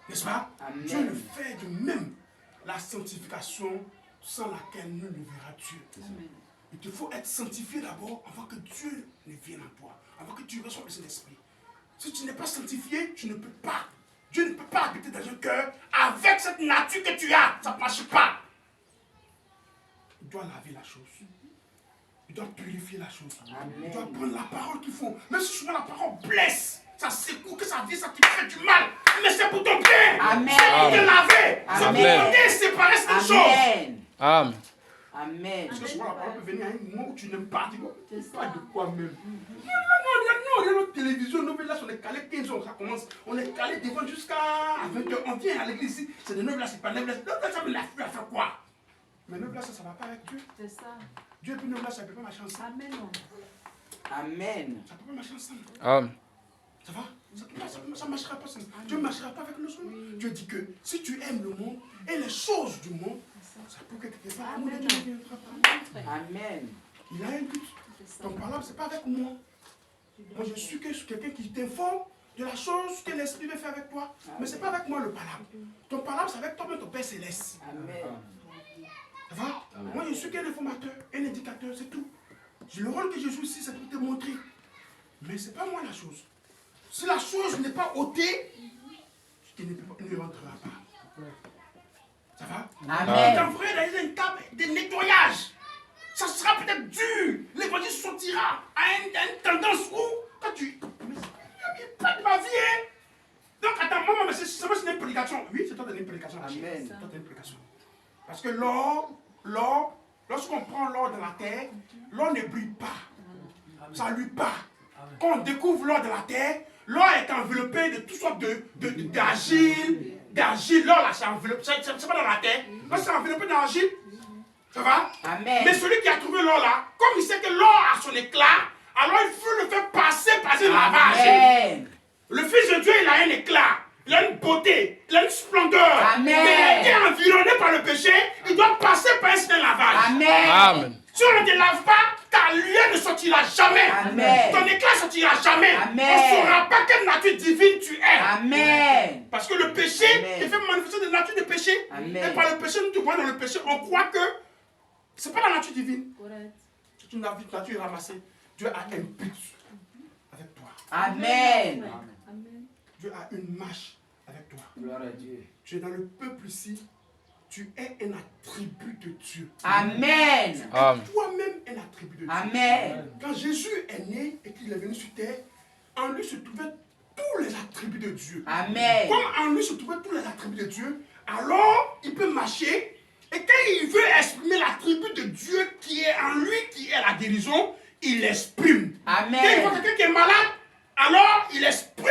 N'est-ce pas? Amen. Dieu le fait de même. La sanctification sans laquelle nous ne verra Dieu. Amen. Il te faut être sanctifié d'abord avant que Dieu ne vienne en toi, avant que tu reçoives le Saint-Esprit. Si tu n'es pas sanctifié, tu ne peux pas. Dieu ne peut pas habiter dans un cœur avec cette nature que tu as. Ça ne marche pas. Il doit laver la chose. Il doit purifier la chose. Amen. Il doit prendre la parole qu'il faut. Même si souvent la parole blesse. ça secoue, que ça vient, ça te fait du mal. Mais c'est pour ton bien. Amen. C'est pour te laver. C'est pour Amen. te séparer cette chose. Amen. Amen. Amen. Parce que souvent la parole peut venir à un moment où tu n'aimes pas. Tu dis, pas de quoi même. Non, il y a notre télévision, nos là, on est calé 15 ans, ça commence. On est calé devant jusqu'à 20h. On vient à l'église ici, c'est de 9 là, c'est pas 9 là. 9 là, ça me l'a fait faire quoi? Mais 9 là, ça va pas avec Dieu. C'est ça. Dieu et puis 9 là, ça ne peut pas marcher ensemble. Amen. Amen. Ça ne peut pas marcher ensemble. Amen. Ça va? Ça ne marchera pas ensemble. Dieu ne marchera pas avec le monde. Dieu dit que si tu aimes le monde et les choses du monde, ça peut que quelque part, l'amour de Dieu ne viendra pas. Amen. Il a un but. Ton parole, ce n'est pas avec moi. Moi, je suis quelqu'un qui t'informe de la chose que l'Esprit veut faire avec toi. Mais ce n'est pas avec moi le palabre. Ton palabre, c'est avec toi-même, ton Père Céleste. Amen. Ça va? Moi, je suis qu'un informateur, un indicateur, c'est tout. Le rôle que je joue ici, c'est pour te montrer. Mais ce n'est pas moi la chose. Si la chose n'est pas ôtée, tu ne rentrera pas. Ça va? Amen. Tu t'envoies dans une table de nettoyage. Ça sera peut-être dur. L'évangile sortira à une tendance où, quand tu... Mais il n'y a pas de ma vie, hein. Donc, attends, maman, mais c'est une prédication. Oui, c'est toi qui as une prédication. Amen. C'est toi qui as une prédication. Parce que l'or, lorsqu'on prend l'or de la terre, l'or ne brille pas. Ça ne luit pas. Quand on découvre l'or de la terre, l'or est enveloppé de toutes sortes d'argile. L'or là, c'est enveloppé. C'est pas dans la terre. L'or, c'est enveloppé d'argile. Ça va? Amen. Mais celui qui a trouvé l'or là, comme il sait que l'or a son éclat, alors il faut le faire passer par un lavage. Amen. Le Fils de Dieu, il a un éclat, il a une beauté, il a une splendeur. Amen. Mais il a été environné par le péché, il doit passer par un certain lavage. Amen. Amen. Si on ne te lave pas, ta lumière ne sortira jamais. Amen. Ton éclat ne sortira jamais. Amen. On ne saura pas quelle nature divine tu es. Amen. Parce que le péché, Amen. il fait manifester des natures de péché. Amen. Et par le péché, nous te voyons dans le péché, on croit que ce n'est pas la nature divine. Correct. C'est une nature ramassée. Dieu a un but avec toi. Amen. Amen. Dieu a une marche avec toi. Gloire à Dieu. Tu es dans le peuple ici. Tu es un attribut de Dieu. Amen. Amen. Toi-même un attribut de Dieu. Amen. Quand Jésus est né et qu'il est venu sur terre, en lui se trouvaient tous les attributs de Dieu. Amen. Comme en lui se trouvaient tous les attributs de Dieu, alors il peut marcher. Et quand il veut exprimer l'attribut de Dieu qui est en lui, qui est la guérison, il l'exprime. Amen. Quand il voit quelqu'un qui est malade, alors il exprime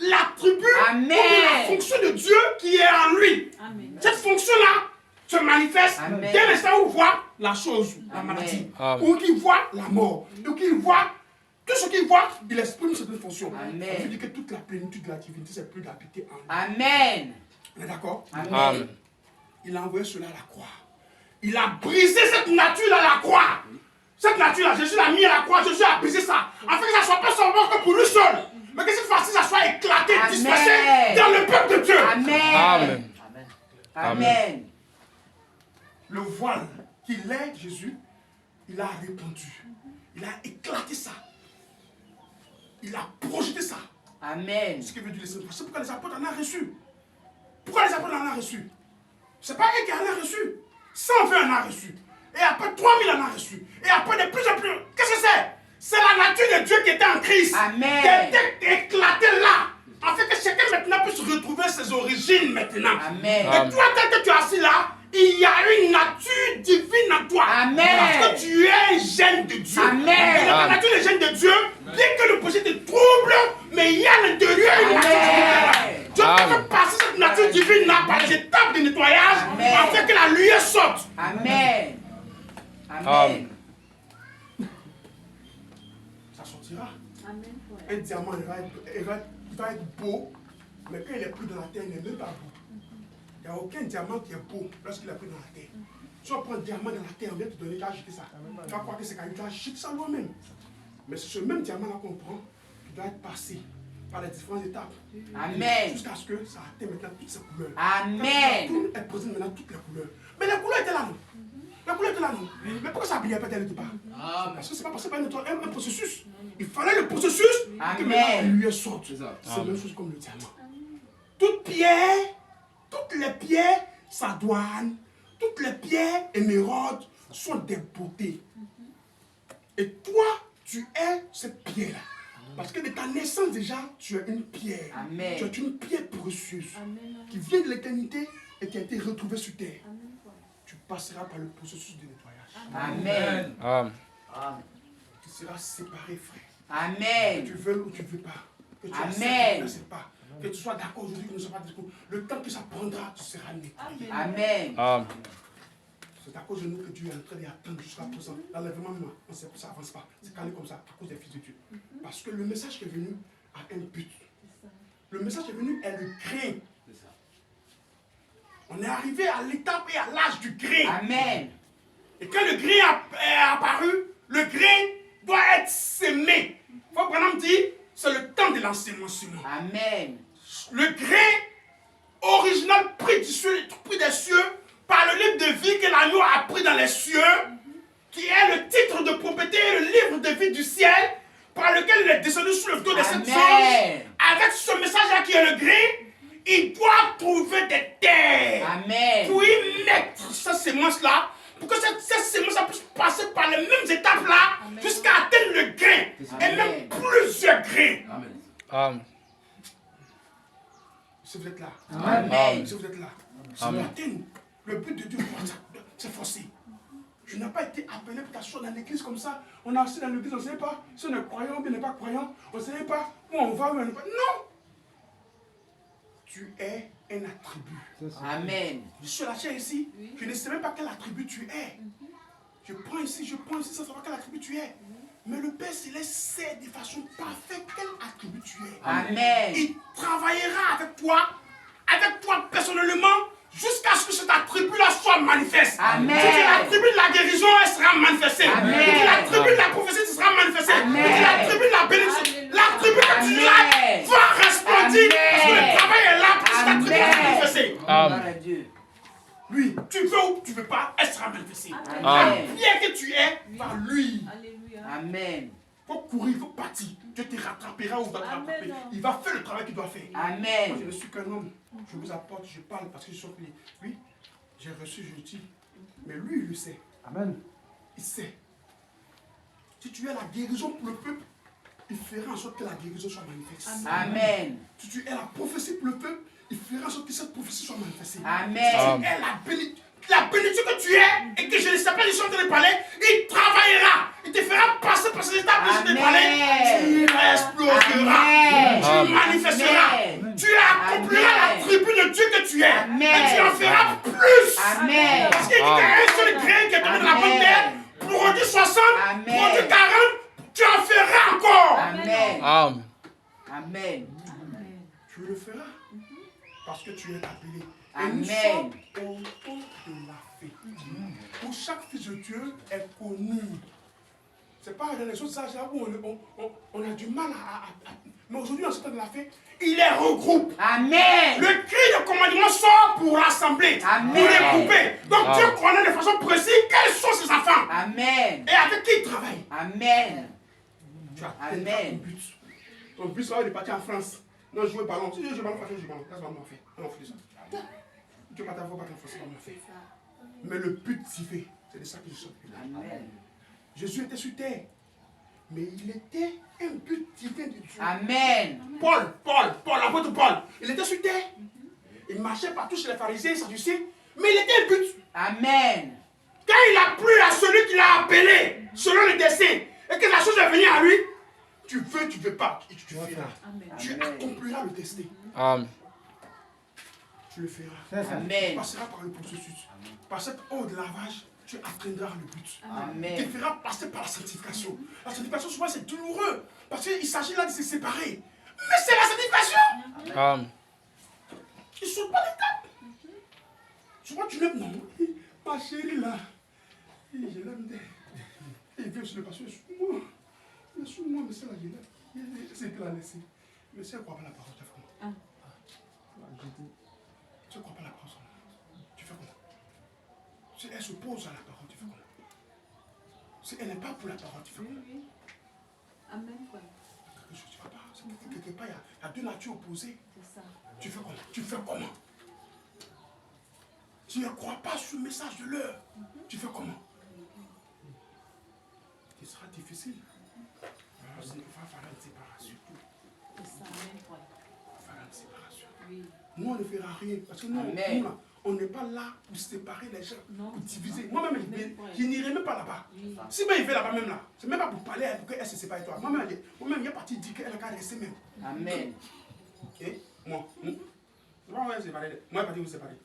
l'attribut Amen. ou la fonction de Dieu qui est en lui. Amen. Cette fonction-là se manifeste Amen. dès l'instant où il voit la chose, la Amen. maladie, Amen. ou qu'il voit la mort, ou qu'il voit tout ce qu'il voit, il exprime cette fonction. Amen. Ça veut dire que toute la plénitude de la divinité, c'est plus d'habiter en lui. Amen. On est d'accord? Amen. Il a envoyé cela à la croix. Il a brisé cette nature-là à la croix. Cette nature-là, Jésus l'a mis à la croix, Jésus a brisé ça. Afin que ça ne soit pas seulement que pour lui seul, mais que cette fois-ci, ça soit éclaté, Amen. dispersé dans le peuple de Dieu. Amen. Amen. Amen. Le voile qu'il est, Jésus, il a répandu. Il a éclaté ça. Il a projeté ça. Amen. Ce qui veut dire le Seigneur. C'est pourquoi les apôtres en ont reçu. Pourquoi les apôtres en ont reçu? C'est pas eux qui en ont reçu. 120 en ont reçu. Et après 3000 en ont reçu. Et après de plus en plus. Qu'est-ce que c'est? C'est la nature de Dieu qui était en Christ. Amen. Qui était éclatée là. Afin que chacun maintenant puisse retrouver ses origines maintenant. Amen. Et toi, tel que tu es assis là, il y a une nature divine en toi. Amen. Parce que tu es un gène de Dieu. Amen. Et dans la nature des gènes de Dieu, bien que le péché te trouble, mais il y a à l'intérieur une nature divine. Dieu te Amen. fait passer cette nature divine là par les étapes de nettoyage Amen. afin que la lumière sorte. Amen. Amen. Amen. Ça sortira. Amen. Un diamant, il va être beau, mais quand il est pris dans la terre, il n'est même pas beau. Il n'y a aucun diamant qui est beau lorsqu'il est pris dans la terre. Si on prend un diamant dans la terre, on vient te donner, tu vas jeter ça. Tu vas croire que c'est caillou, tu vas jeter ça toi-même. Mais c'est ce même diamant-là qu'on prend, qui doit être passé par les différentes étapes. Amen. Jusqu'à ce que ça atteigne maintenant toutes ses couleurs. Amen. Quand elle présente maintenant toutes les couleurs. Mais les couleurs étaient là, non? Les couleurs étaient là, non? Mais pourquoi ça ne brillait pas dès le départ? Parce que c'est pas passé par un processus. Il fallait le processus que Amen. maintenant la lumière sorte. C'est ça. C'est la même chose comme le diamant. Toutes les pierres sadoines, toutes les pierres émeraudes sont des beautés. Et toi, tu es cette pierre-là. Parce que de ta naissance déjà, tu es une pierre. Amen. Tu es une pierre précieuse. Amen. Qui vient de l'éternité et qui a été retrouvée sur terre. Tu passeras par le processus de nettoyage. Amen. Amen. Tu seras séparé, frère. Amen. Que tu veux ou tu ne veux pas. Que tu Amen. acceptes ou tu n'acceptes pas. Que tu sois d'accord aujourd'hui, que tu ne sois pas d'accord. Le temps que ça prendra, tu seras nettoyé. Amen. Amen. C'est à cause de nous que Dieu est en train d'attendre jusqu'à présent. L'enlèvement, ça n'avance pas. C'est calé comme ça à cause des fils de Dieu. Parce que le message qui est venu a un but. Le message qui est venu est le grain. On est arrivé à l'étape et à l'âge du grain. Amen. Et quand le grain est apparu, le grain doit être sémé. Faut vraiment dire, c'est le temps de l'enseignement. Amen. Le grain original pris des cieux, par le livre de vie que l'agneau a pris dans les cieux, qui est le titre de propriété, le livre de vie du ciel, par lequel il est descendu sur le dos de cette ange, avec ce message-là qui est le grain, il doit trouver des terres. Amen. Pour y mettre cette sémence-là, pour que cette sémence-là puisse passer par les mêmes étapes-là, jusqu'à atteindre le grain, et même plusieurs grains. Amen. Si vous êtes là, Amen. si vous êtes là, si vous atteignez le but de Dieu, c'est forcé. Tu n'as pas été appelé pour t'asseoir dans l'église comme ça. On a assis dans l'église, on ne sait pas si on est croyant ou bien on n'est pas croyant. On ne sait pas où on va ou on n'est pas. Non! Tu es un attribut. Amen. Je suis la chair ici. Je ne sais même pas quel attribut tu es. Je prends ici, sans savoir quel attribut tu es. Mais le Père Céleste sait de façon parfaite quel attribut tu es. Amen. Il travaillera avec toi personnellement, jusqu'à ce que cet attribut-là soit manifeste. Amen. Si tu es l'attribut de la guérison, elle sera manifestée. Amen. Si tu es l'attribut de la prophétie, tu seras manifesté. Si tu es l'attribut de la bénédiction, l'attribut que tu as va resplendir. Parce que le travail est là pour que cet attribut soit manifesté. Amen. Lui, tu veux ou tu ne veux pas, elle sera manifestée. Amen. La pierre que tu es, par lui. Amen. Il faut courir, il faut partir. Dieu te rattrapera ou va te rattraper. Il va faire le travail qu'il doit faire. Moi, Amen. je ne suis qu'un homme. Je vous apporte, je parle parce que je suis appelé. Oui, j'ai reçu, je dis. Mais lui, il le sait. Amen. Il sait. Si tu es la guérison pour le peuple, il fera en sorte que la guérison soit manifeste. Amen. Si tu es la prophétie pour le peuple, il fera en sorte que cette prophétie soit manifestée. Amen. Si tu es la bénédiction que tu es et que je ne sais pas, je suis en train de parler, il travaillera. Il te fera passer par ces étapes que je t'ai parlé. Tu exploseras. Tu manifesteras. Tu accompliras l'attribut de Dieu que tu es. Et tu en feras plus. Amen. Parce qu'il dit qu'il y a un seul grain qui est tombé dans la bonne terre. Produit 60, produit 40, tu en feras encore. Amen. Amen. Amen. Tu le feras. Parce que tu es appelé. Et Amen. nous sommes au temps de la fête. Où chaque fils de Dieu est connu. C'est pas dans les autres âges là où on a du mal à... Mais aujourd'hui, dans ce temps de la fête, il les regroupe. Amen. Le cri de commandement sort pour rassembler, Amen. pour regrouper. Donc Dieu connaît de façon précise quels sont ses enfants. Amen. Et avec qui il travaille. Amen. Tu as Amen. ton but. Ton but sera de partir en France. Non, jouer ballon. Si je joue ballon, je joue ballon. Qu'est-ce qu'on va faire? On fait ça. Tu ne vas pas en France, c'est pas mon fait. Mais le but divin, c'est de ça que je suis là. Amen. Jésus était sur terre. Mais il était un but divin de Dieu. Amen. Paul, l'apôtre Paul, il était sur terre. Il marchait partout chez les pharisiens, les sadducéens. Mais il était un but. Amen. Quand il a plu à celui qui l'a appelé, selon le dessein, et que la chose est venue à lui, tu veux, tu ne veux pas, et tu feras. Tu accompliras le destin. Amen. Tu le feras. Amen. Tu passeras par le processus. Par cette eau de lavage, tu atteindras le but. Amen. Tu te feras passer par la sanctification. La sanctification, souvent, c'est douloureux. Parce qu'il s'agit là de se séparer. Mais c'est la sanctification. Amen. Il ne saute pas l'étape. Souvent, tu l'aimes, non. Ma chérie, là. Je l'aime. Il vient sur le pasteur, suis-moi. Suis-moi, mais c'est là, je l'aime. C'est de la laisser. Mais si elle ne croit pas la parole, tu fais comment? Tu ne crois pas la parole, tu fais comment? Si elle s'oppose à la parole, tu fais comment? Si elle n'est pas pour la parole, tu fais comment? Amen. Tu vas pas. Quelque part, il y a deux natures opposées. Tu fais comment? Tu fais comment? Tu ne crois pas sur le message de l'heure. Tu fais comment? Ce sera difficile. faire une séparation. Amen. Il va faire une séparation. Oui. Nous, on ne fera rien. Parce que nous, Amen. là, on n'est pas là pour séparer les gens, Non. pour diviser. Moi-même, je n'irai même pas là-bas. Oui. Si ben, il fait là-bas même là, c'est même pas pour parler pour qu'elle se sépare de toi. Moi-même, il est parti dire qu'elle a qu'à rester même. Amen. Ok? Moi, c'est pas moi qui séparer. Moi, il est parti vous séparer.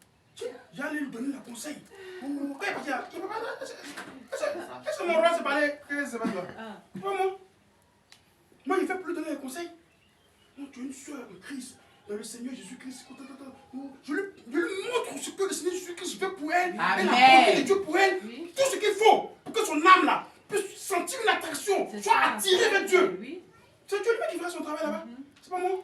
J'allais lui donner le conseil. Quand il est parti là, il ne peut pas. Est-ce que mon roi s'est parlé? Qu'est-ce que c'est pas toi? Pas moi. Moi, il ne fait plus donner les conseils. Non, tu es une soeur de Christ. Dans le Seigneur Jésus-Christ. Je lui montre ce que le Seigneur Jésus-Christ fait pour elle. Amen. Et la bonté de Dieu pour elle. Oui. Tout ce qu'il faut pour que son âme là puisse sentir une attraction, C'est soit ça. attirée vers Dieu. Oui. C'est Dieu lui-même qui fera son travail là-bas. C'est pas moi.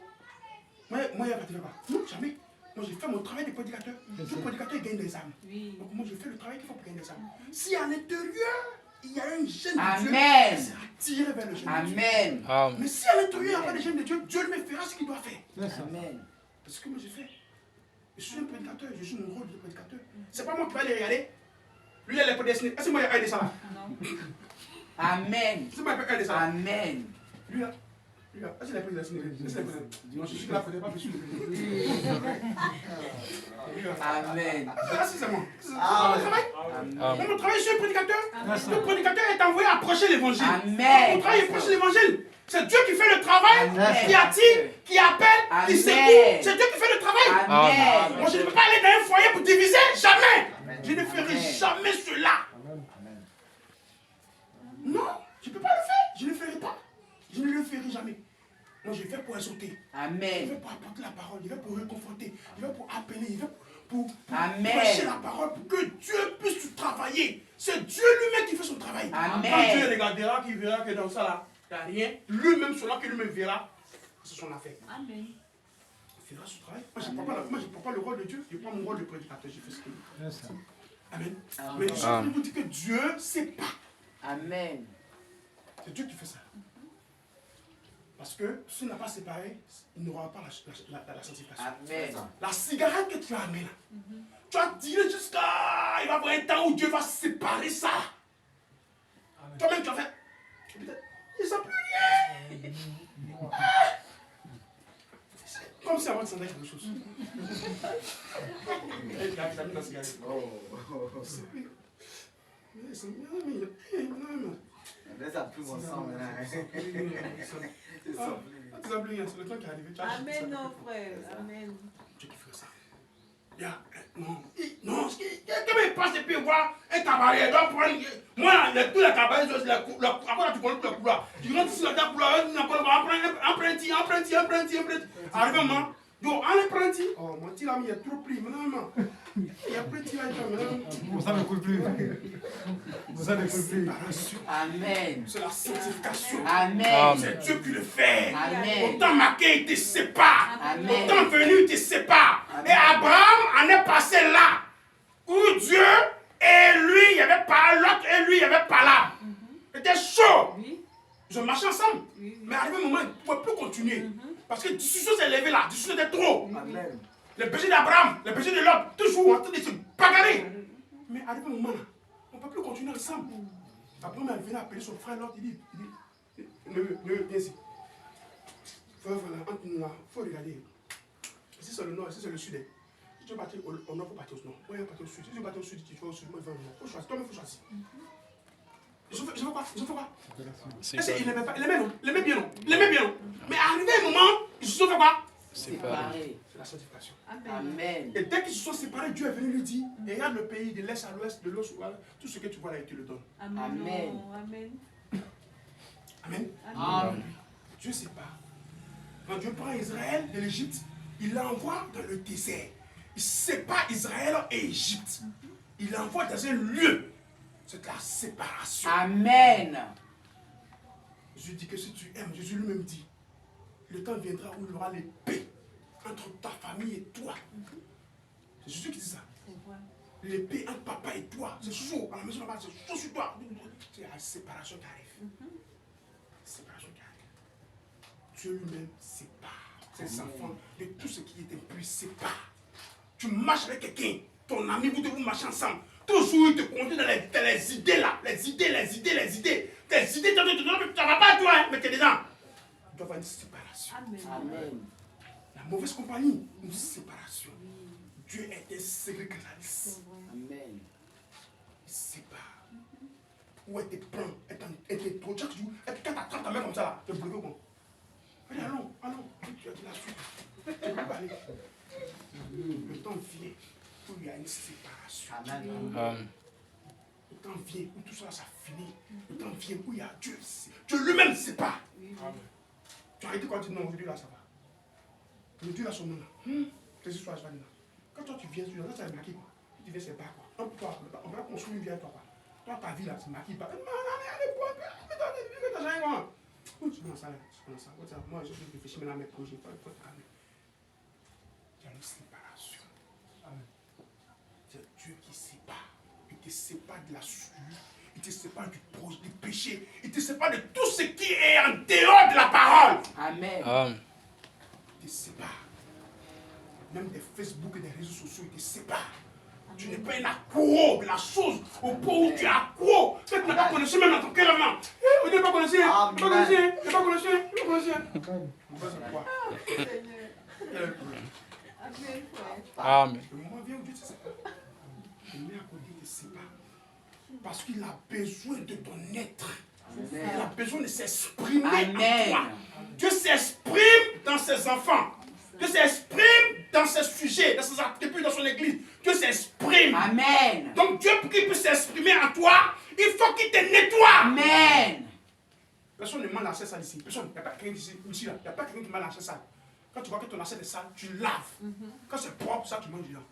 Moi, il n'y a pas de pas. Non, jamais. Moi, j'ai fait mon travail de prédicateur. Tout prédicateur gagne des âmes. Oui. Donc, moi, je fais le travail qu'il faut pour gagner des âmes. Si à l'intérieur, il y a un gène de Dieu, Amen. il sera attiré vers le gène de Dieu. Amen. Amen. Mais si à l'intérieur, il n'y a pas de gène de Dieu, Dieu lui fera ce qu'il doit faire. Amen. C'est ce que moi j'ai fait. Je suis un prédicateur, je joue mon rôle de prédicateur. C'est pas moi qui vais aller regarder. Lui, il est prédestiné. Est-ce que moi, il y a un de ça là? Non. Amen. Est-ce que moi, il y a un de ça là? Amen. Lui là. Lui là. Est-ce qu'il est prédestiné? Est-ce qu'il est prédestiné? Non, je suis là, il ne faudrait pas que je suis Amen. Ah, si, c'est moi. C'est mon travail. Amen. Mon travail, je suis un prédicateur. Amen. Le prédicateur est envoyé à prêcher l'évangile. Amen. Mon travail, il prêche l'évangile. C'est Dieu qui fait le travail, Amen. qui attire, qui appelle, qui Amen. secoue. C'est Dieu qui fait le travail. Amen. Moi, je ne peux pas aller dans un foyer pour diviser. Jamais. Je ne ferai jamais cela. Non, je ne peux pas le faire. Je ne le ferai pas. Je ne le ferai jamais. Moi, je vais pour exhorter. Je vais Amen. pour apporter la parole. Je vais pour réconforter. Je vais pour appeler. Je vais pour Amen. prêcher la parole pour que Dieu puisse travailler. C'est Dieu lui-même qui fait son travail. Amen. Quand Dieu regardera, qu'il verra que dans ça là, il n'y a rien. Lui-même, celui que lui-même verra, c'est son affaire. Amen. Il fera son travail. Moi, je ne prends pas le rôle de Dieu. Je prends mon rôle de prédicateur. Je fais ce qu'il veut. Amen. Mais je Amen. vous dis que Dieu ne sait pas. Amen. C'est Dieu qui fait ça. Parce que s'il n'a pas séparé, il n'aura pas la sanctification. Amen. La cigarette que tu as amenée là, tu as tiré jusqu'à... Il va y avoir un temps où Dieu va séparer ça. Toi-même, tu as fait... Peut-être, il ne sent plus rien. C'est comme si avant de s'en aller quelque chose. Il a mis la cigarette. Ça pue mon sang maintenant. C'est le temps qui est arrivé. Amen, non, frère. Amen. Dieu qui fait ça. Non, quand il passe et puis voir un cabaret, il doit prendre. Moi, tous les cabarets, après tu connais tous les couloirs. Tu rentres ici dans ta couloir, apprenti. Arrive un moment, donc en apprenti, oh mon petit ami, il est trop pris, maintenant. Il y a petit là, maintenant. Ça ne coule plus. Ça ne coule plus. Amen. C'est la sanctification. Amen. C'est Dieu qui le fait. Amen. Au temps marqué, il te sépare. Amen. Au temps venu, il te sépare. Et Abraham en est passé là, où Dieu et lui, il n'y avait pas l'autre et lui, il n'y avait pas là. C'était chaud. Oui. Ils ont marché ensemble. Oui. Mais arrivé un moment, ils ne pouvaient plus continuer. Parce que la discussion s'est levée là. La discussion était trop. Amen. Le péché d'Abraham, le péché de l'autre, toujours en train de se bagarrer. Mais arrivé un moment là, on ne peut plus continuer ensemble. Abraham est venu appeler son frère, l'autre, il dit, viens ici. Voilà, entre nous là, il faut regarder. Ici c'est le nord, ici c'est le sud. Si tu veux partir au nord, il faut partir au nord. Moi, je vais partir au sud. Si tu veux partir au sud, tu vas au sud. Moi, je vais au nord. Il faut choisir. Toi-même, il faut choisir. Je veux quoi? Il aimait non? Il aimait bien non? Il aimait bien non? Mais arrivé un moment, ils se sont fait quoi? Séparés. C'est la sanctification. Amen. Et dès qu'ils se sont séparés, Dieu est venu lui dire, regarde le pays de l'est à l'ouest, de l'ouest à l'ouest, tout ce que tu vois là, il te le donne. Amen. Amen. Amen. Amen. Dieu sépare. Quand Dieu prend Israël de l'Égypte, il l'envoie dans le désert. Il sépare Israël et Égypte. Il l'envoie dans un lieu. C'est la séparation. Amen. Jésus dit que si tu aimes, Jésus lui-même dit, le temps viendra où il y aura l'épée entre ta famille et toi. C'est Jésus qui dit ça. L'épée entre papa et toi. C'est chaud. À la maison là-bas, c'est chaud sur toi. C'est la séparation qui arrive. Séparation qui arrive. Dieu lui-même sépare ses enfants de tout ce qui est impur. Sépare. Tu marches avec quelqu'un, ton ami, vous devez marcher ensemble. Toujours, il te conduit dans les idées là. Les idées. Tes idées, ça va pas toi, hein, mais tu es dedans. Il doit y avoir une séparation. Amen. La mauvaise compagnie, une séparation. Dieu est un secret canaliste. Amen. Il sépare. Où est tes plans? Et tes projets, chaque jour, quand tu attrapes ta main comme ça, là, tu es bloqué comment? Allez, allons. Tu as dit la suite. Tu peux pas aller. Le temps vient où il y a une séparation. Amen. Le temps vient où tout ça, ça finit. Le temps vient où il y a Dieu. Dieu lui-même sépare. Tu as arrêté quand tu dis non, aujourd'hui là, ça va. Le Dieu là, son nom là. Tes histoires, ça va là. Quand toi tu viens sur là, ça est marqué quoi. Tu viens, c'est pas quoi. Donc toi, on va construire une vie avec toi quoi. Toi, ta vie là, c'est marqué pas. Moi, je vais réfléchir maintenant à mes projets. Il y a une séparation. C'est Dieu qui sépare. Il te sépare de la souillure. Il te sépare du péché. Il te sépare de tout ce qui est en dehors de la parole. Amen. Il te sépare. Même des Facebook et des réseaux sociaux, il te sépare. Tu n'es pas un accro de la chose au point où tu es accro. Tu n'as pas connu même dans ton cœur. Tu n'es pas connu. Tu n'es pas connu. On va se voir. Amen. Le moment vient où Dieu te sépare. Le met à côté, il te sépare. Parce qu'il a besoin de ton être. Il a besoin de s'exprimer en toi. Dieu s'exprime dans ses enfants. Dieu s'exprime dans ses sujets, dans ses attributs, dans son église. Dieu s'exprime. Amen. Donc Dieu, pour qu'il puisse s'exprimer en toi, il faut qu'il te nettoie. Amen. Personne ne mange l'assiette sale ici. Personne. Il n'y a pas quelqu'un ici. Il n'y a pas quelqu'un qui mange l'assiette sale. Quand tu vois que ton assiette est sale, tu laves. Quand c'est propre, ça tu manges dedans.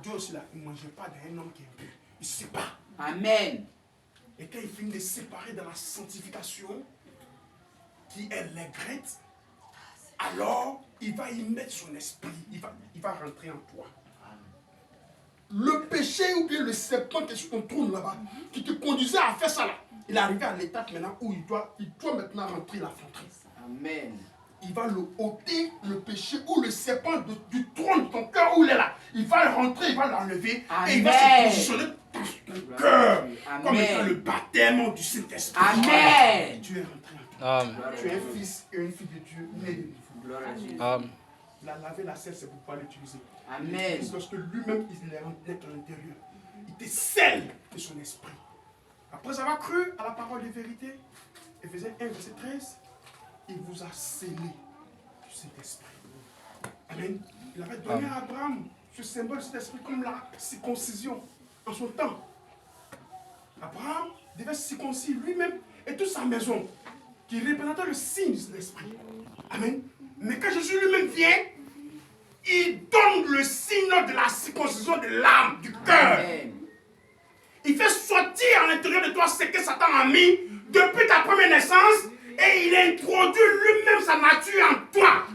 Dieu aussi là, il ne mangeait pas d'un homme qui est impur. Il sépare. Amen. Et quand il finit de séparer dans la sanctification, qui est l'aigrette, alors il va y mettre son esprit. Il va rentrer en toi. Le péché ou bien le serpent qui est sur ton trône là-bas, qui te conduisait à faire ça là, il est arrivé à l'étape maintenant où il doit maintenant rentrer la forteresse. Amen. Il va le ôter, le péché ou le serpent du trône de ton cœur où il est là. Il va le rentrer, il va l'enlever et il va se positionner dans ton cœur. Comme étant le baptême du Saint-Esprit. Amen. Dieu est rentré en toi. Amen. Tu es un fils et une fille de Dieu, né de nouveau. Amen. Il a lavé la selle, c'est pour pouvoir l'utiliser. Amen. Parce que lui-même, il est rentré à l'intérieur. Il te scelle de son esprit. Après avoir cru à la parole de vérité, Éphésiens 1, verset 13, il vous a scellé du Saint-Esprit. Amen. Il avait donné à Abraham ce symbole de cet esprit comme la circoncision en son temps. Abraham devait circoncire lui-même et toute sa maison, qui représentait le signe de cet esprit. Amen. Mais quand Jésus lui-même vient, il donne le signe de la circoncision de l'âme, du cœur. Il fait sortir à l'intérieur de toi ce que Satan a mis depuis ta première naissance et il introduit lui-même sa nature en toi.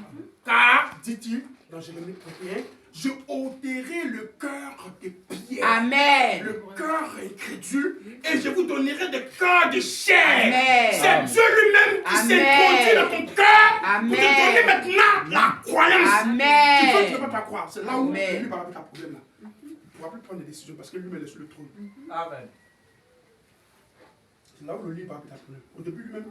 Car, dit-il dans Jérémie 31, je ôterai le cœur des pierres. Amen. Le cœur incrédule et je vous donnerai des cœurs de chair. Amen. C'est Dieu lui-même qui s'introduit dans ton cœur pour te donner maintenant la croyance. Amen. Tu ne peux pas croire. C'est là où Amen. lui va avec un problème là. Il ne pourra plus prendre des décisions parce que lui-même est sur le trône. Amen. C'est là où le livre va avec un problème. Au début lui-même,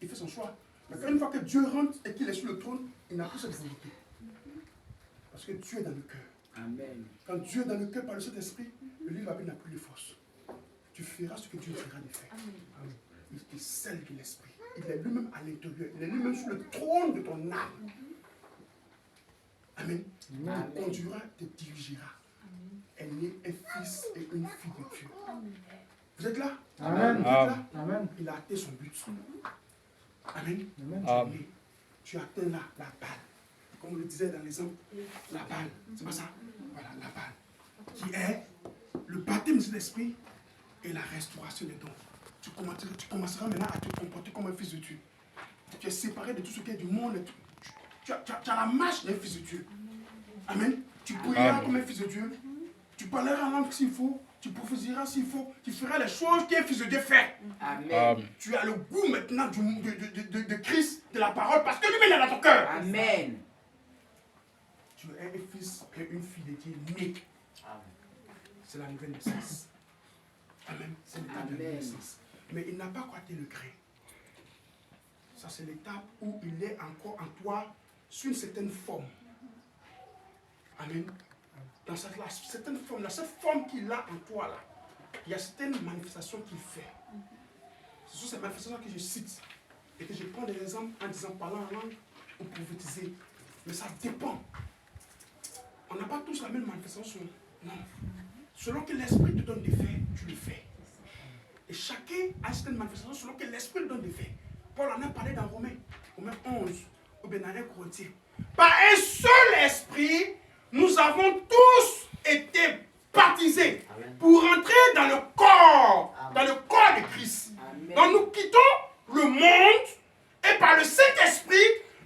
il fait son choix. Mais quand une fois que Dieu rentre et qu'il est sur le trône, il n'a plus cette volonté. Parce que Dieu est dans le cœur. Amen. Quand Dieu est dans le cœur par le Saint-Esprit, le livre n'a plus de force. Tu feras ce que Dieu dira de faire. Amen. Il te scelle de l'Esprit. Il est lui-même à l'intérieur. Il est lui-même sur le trône de ton âme. Amen. Il te conduira, te dirigera. Elle est un fils et une fille de Dieu. Vous êtes là? Amen. Vous êtes là? Amen. Il a atteint son but. Amen. Amen. Tu atteins là la balle. Comme on le disait dans l'exemple, la balle. C'est pas ça? Voilà, la balle. Qui est le baptême de l'esprit et la restauration des dons. Tu commenceras maintenant à te comporter comme un fils de Dieu. Tu es séparé de tout ce qui est du monde. Tu as la marche d'un fils de Dieu. Amen. Tu prieras comme un fils de Dieu. Tu parleras en langue s'il faut. Tu prophétiseras s'il faut. Tu feras les choses qu'un fils de Dieu fait. Amen. Tu as le goût maintenant de Christ, de la parole, parce que lui-même est dans ton cœur. Amen. Tu es un fils et une fille de Dieu née. C'est la nouvelle naissance. Amen. C'est l'étape de la naissance. Mais il n'a pas encore atteint le grain. Ça, c'est l'étape où il est encore en toi sur une certaine forme. Amen. Dans cette forme, cette forme qu'il a en toi là, il y a certaines manifestations qu'il fait. Ce sont ces manifestations que je cite et que je prends des exemples en disant parler en langue ou prophétiser. Mais ça dépend. On n'a pas tous la même manifestation. Non. Selon que l'esprit te donne des faits, tu le fais. Et chacun a certaines manifestations selon que l'esprit te donne des faits. Paul en a parlé dans Romains 11 ou bien dans 1 Corinthiens. Par un seul esprit, nous avons tous été baptisés pour entrer dans le corps de Christ. Amen. Donc nous quittons le monde et par le Saint-Esprit,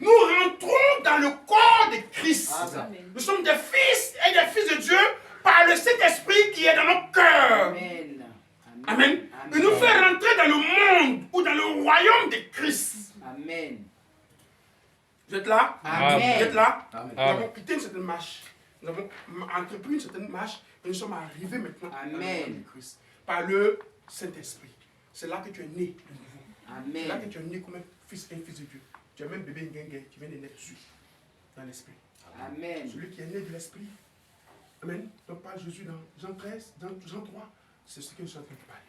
nous rentrons dans le corps de Christ. Amen. Nous sommes des fils et des fils de Dieu par le Saint-Esprit qui est dans nos cœurs. Amen. Amen. Il nous fait rentrer dans le monde ou dans le royaume de Christ. Amen. Vous êtes là? Amen. Vous êtes là? Amen. Nous avons quitté une certaine marche. Nous avons entrepris une certaine marche et nous sommes arrivés maintenant dans le royaume de Christ. Par le Saint-Esprit. C'est là que tu es né de nouveau. Amen. C'est là que tu es né comme un fils de Dieu. Tu es même bébé Nguengue, tu viens de naître dessus, dans l'esprit. Amen. Celui qui est né de l'esprit. Amen. Donc parle Jésus dans Jean 13, dans Jean 3, c'est ce que je suis en train de parler.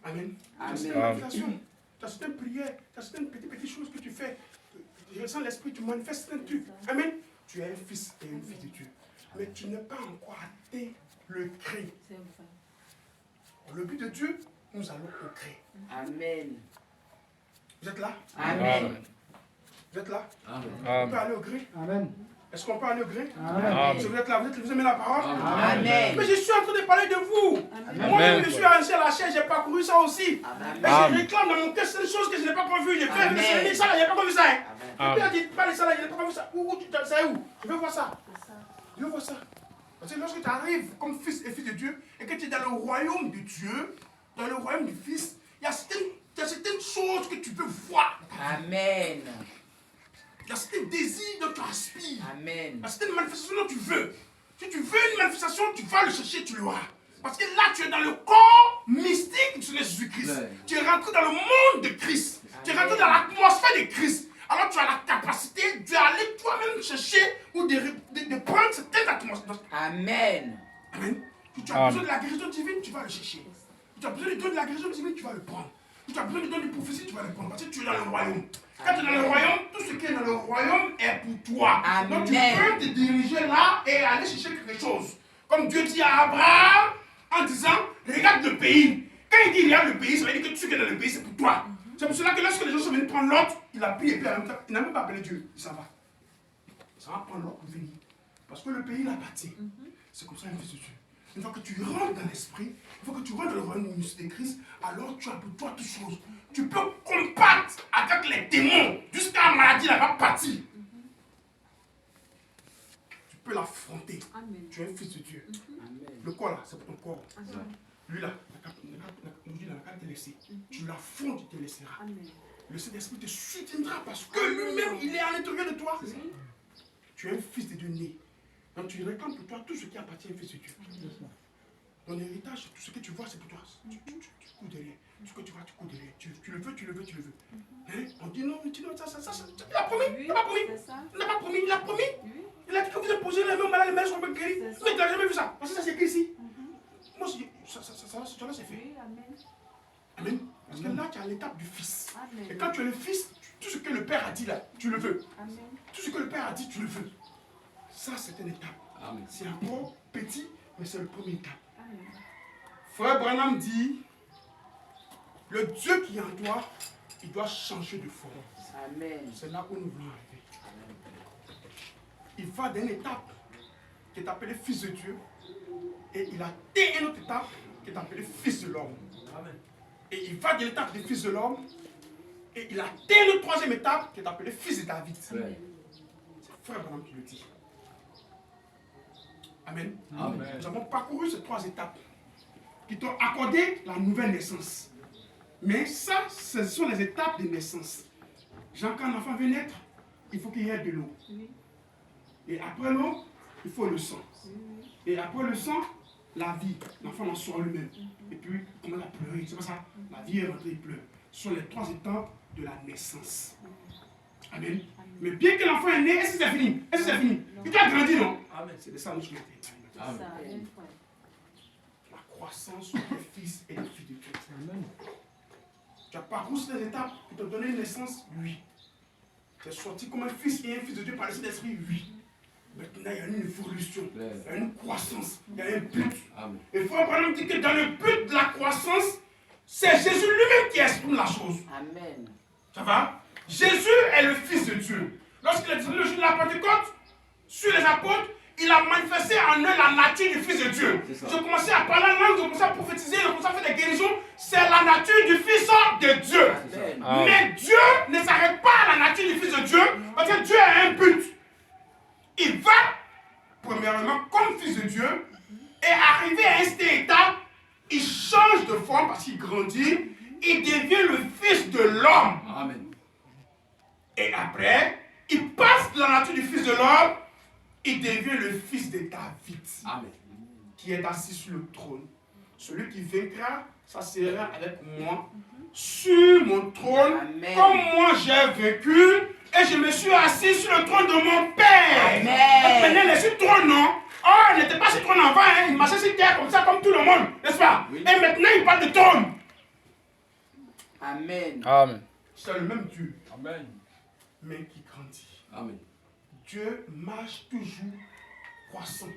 Amen. Tu as certaines manifestations, tu as certaines prières, tu as certaines petites choses que tu fais. Je sens l'esprit, tu manifestes certains trucs. Amen. Tu es un fils et une fille de Dieu. Mais tu n'es pas encore atteint le cri. Le but de Dieu, nous allons au cri. Amen. Vous êtes là? Amen. Vous êtes là? Amen. On peut aller au gré? Amen. Est-ce qu'on peut aller au gré? Amen. Si vous êtes là, vous aimez la parole? Amen. Mais je suis en train de parler de vous. Amen. Moi, je suis ancien à la chair, j'ai parcouru ça aussi. Amen. Mais je réclame dans mon cœur certaines choses que je n'ai pas prévues. J'ai fait ça là, je n'ai pas vu ça. Et puis, il dit, parle de ça là, je n'ai pas vu ça. Où tu sais où? Je veux voir ça. Je veux voir ça. Parce que lorsque tu arrives comme fils et fille de Dieu, et que tu es dans le royaume de Dieu, dans le royaume du Fils, il y a certaines choses que tu peux voir. Amen. Il y a certains désirs dont tu aspires. Amen. Il y a certaines manifestations dont tu veux. Si tu veux une manifestation, tu vas le chercher, tu l'auras. Parce que là, tu es dans le corps mystique de Jésus-Christ. Tu es rentré dans le monde de Christ. Amen. Tu es rentré dans l'atmosphère de Christ. Alors tu as la capacité d'aller toi-même chercher ou de prendre cette atmosphère. Amen. Amen. Si tu as besoin de la guérison divine, tu vas le chercher. Si tu as besoin de la guérison divine, tu vas le prendre. Si tu as besoin de donner des prophéties, tu vas le prendre. Parce que tu es dans le royaume. Quand tu es dans le royaume, tout ce qui est dans le royaume est pour toi. Amen. Donc tu peux te diriger là et aller chercher quelque chose. Comme Dieu dit à Abraham en disant, regarde le pays. Quand il dit regarde le pays, ça veut dire que tout ce qui est dans le pays, c'est pour toi. C'est pour cela que lorsque les gens sont venus prendre l'autre, il a pris et puis en même temps, il n'a même pas appelé Dieu. Il s'en va. Il s'en va prendre l'autre pour venir. Parce que le pays l'appartient. C'est comme ça un fils de Dieu. Une fois que tu rentres dans l'esprit, une fois que tu rentres dans le royaume de Christ, alors tu as pour toi toutes choses. Tu peux combattre avec les démons jusqu'à la maladie n'a pas parti. Tu peux l'affronter. Tu es un fils de Dieu. Le corps là, c'est pour ton corps. Lui là, la carte te laissée. Tu l'affrontes, il te laissera. Le Saint-Esprit te soutiendra parce que lui-même, il est à l'intérieur de toi. Tu es un fils de Dieu né. Donc tu réclames pour toi tout ce qui appartient à un fils de Dieu. Ton héritage, tout ce que tu vois, c'est pour toi. Tu cours derrière. Tout ce que tu vois, tu cours derrière. Tu le veux, tu le veux, tu le veux. Hein? On dit non, mais tu non, ça. Il a promis, il n'a pas promis. Il n'a pas promis, il a promis. Il a dit que vous avez posé les mains malades, les mains sont guéries. Mais tu n'as jamais vu ça. Parce que ça, c'est écrit ici. Moi, ça c'est fait. Amen. Parce que là, tu es à l'étape du fils. Amen. Et quand tu es le fils, tout ce que le Père a dit là, tu le veux. Amen. Tout ce que le Père a dit, tu le veux. Ça, c'est une étape. C'est encore petit, mais c'est le premier étape. Amen. Frère Branham dit, le Dieu qui est en toi, il doit changer de forme. Amen. C'est là où nous voulons arriver. Amen. Il va d'une étape qui est appelée fils de Dieu, et il a atteint une autre étape qui est appelée fils de l'homme. Amen. Et il va de l'étape du fils de l'homme, et il a atteint une troisième étape qui est appelée fils de David. Amen. C'est Frère Branham qui le dit. Amen. Amen. Nous avons parcouru ces trois étapes qui t'ont accordé la nouvelle naissance. Mais ça, ce sont les étapes de naissance. Quand un enfant veut naître, il faut qu'il y ait de l'eau. Et après l'eau, il faut le sang. Et après le sang, la vie, l'enfant en sort lui-même. Et puis, il commence à pleurer. C'est pas ça. La vie est rentrée, il pleure. Ce sont les 3 étapes de la naissance. Amen. Mais bien que l'enfant est né, est-ce que c'est fini? Est-ce que c'est fini? Il doit grandir, non? Amen. C'est de ça que je m'étais. Amen. La croissance des fils et des filles de Dieu. Amen. Tu as parcouru ces étapes pour te donner une naissance, oui. Tu es sorti comme un fils et un fils de Dieu par le Saint-Esprit, oui. Maintenant, il y a une évolution, il y a une croissance, il y a un but. Amen. Et Frère Branham dit que dans le but de la croissance, c'est Jésus lui-même qui exprime la chose. Amen. Ça va? Jésus est le Fils de Dieu. Lorsqu'il a dit le jour de la Pentecôte, sur les apôtres, il a manifesté en eux la nature du Fils de Dieu. Je commençais à parler en langue, je commençais à prophétiser, je commençais à faire des guérisons. C'est la nature du Fils de Dieu. Amen. Mais Dieu ne s'arrête pas à la nature du Fils de Dieu, parce que Dieu a un but. Il va, premièrement, comme Fils de Dieu, et arrivé à un état, il change de forme parce qu'il grandit, il devient le Fils de l'homme. Amen. Et après, il passe de la nature du Fils de l'homme, il devient le Fils de David. Amen. Qui est assis sur le trône. Celui qui vaincra, ça sera avec moi sur mon trône. Amen. Comme moi j'ai vécu et je me suis assis sur le trône de mon Père. Amen. Maintenant, il est sur le trône, non? Oh, il n'était pas sur le trône avant, hein? Il marchait sur terre comme ça, comme tout le monde, n'est-ce pas? Oui. Et maintenant, il parle de trône. Amen. Amen. C'est le même Dieu. Amen. Mais qui grandit. Amen. Dieu marche toujours croissant.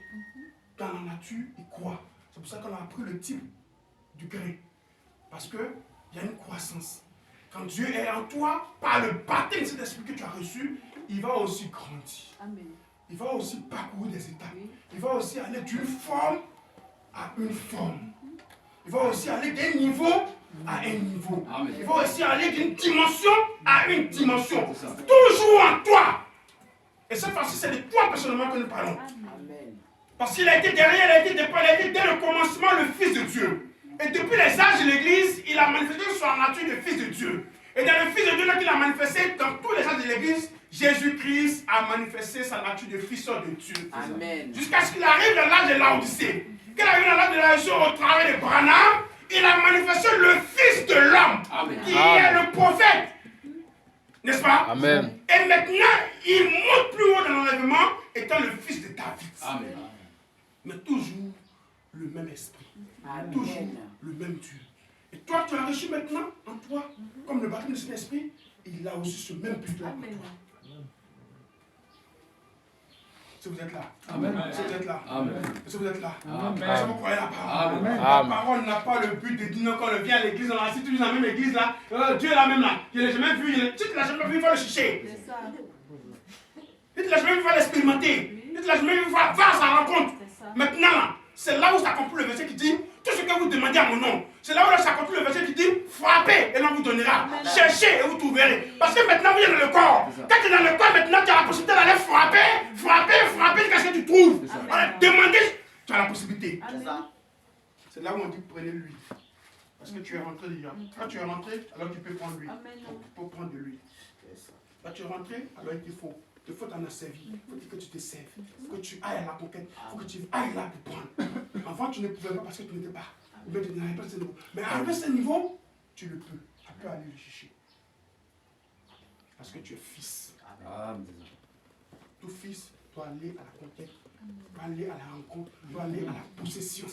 Dans la nature, il croît. C'est pour ça qu'on a appris le type du grain. Parce qu'il y a une croissance. Quand Dieu est en toi, par le baptême de cet esprit que tu as reçu, il va aussi grandir. Amen. Il va aussi parcourir des étapes. Il va aussi aller d'une forme à une forme. Il va aussi aller d'un niveau à un niveau. Amen. Il va aussi aller d'une dimension à une dimension. Toujours en toi. Et cette fois-ci, c'est de toi personnellement que nous parlons. Amen. Parce qu'il a été derrière, il a été dès le commencement le Fils de Dieu. Et depuis les âges de l'Église, il a manifesté son nature de Fils de Dieu. Et dans le Fils de Dieu, là qu'il a manifesté, dans tous les âges de l'Église, Jésus-Christ a manifesté sa nature de Fils de Dieu. Amen. Jusqu'à ce qu'il arrive dans l'âge de l'Odyssée. Qu'il arrive dans l'âge de l'Odyssée au travail de Branham, il a manifesté le Fils de l'homme, qui est le prophète. N'est-ce pas? Amen. Et maintenant, il monte plus haut dans l'enlèvement, étant le fils de David. Amen. Mais toujours le même esprit. Amen. Toujours le même Dieu. Et toi, tu as reçu maintenant en toi, comme le baptême de cet esprit, il a aussi ce même but-là. Si vous êtes là. Amen. Si vous êtes là. Amen. Si vous êtes là. Amen. Si vous croyez la parole. Amen. La parole n'a pas le but de dire quand on vient à l'église, on a assis tous dans la même église là. Dieu est là même là. Je ne l'ai jamais vu. Si tu ne l'as jamais vu, il faut le chercher. Si tu ne l'as jamais vu, il faut l'expérimenter. Si tu ne l'as jamais vu, il faut voir sa rencontre. Maintenant là, c'est là où s'accomplit le verset qui dit tout ce que vous demandez à mon nom. C'est là où s'accomplit le verset qui dit frappez et l'on vous donnera. Cherchez et vous trouverez. Parce que maintenant vous êtes dans le corps. Quand tu es dans le corps, maintenant tu as la possibilité d'aller frapper jusqu'à ce que tu trouves. Demandez, tu as la possibilité. C'est là où on dit prenez l'huile. Parce que tu es rentré déjà. Quand tu es rentré, alors tu peux prendre l'huile. Tu peux prendre de l'huile. Quand tu es rentré, alors il te faut t'en servir. Il faut que tu te serves. Il faut que tu ailles à la conquête. Il faut que tu ailles là pour prendre. Avant, tu ne pouvais pas parce que tu n'étais pas. Mais tu n'avais pas ce niveau. Mais arrivé à ce niveau, tu le peux. Tu peux aller le chercher. Parce que tu es fils. Tout fils doit aller à la conquête, doit aller à la rencontre, doit aller à la possession.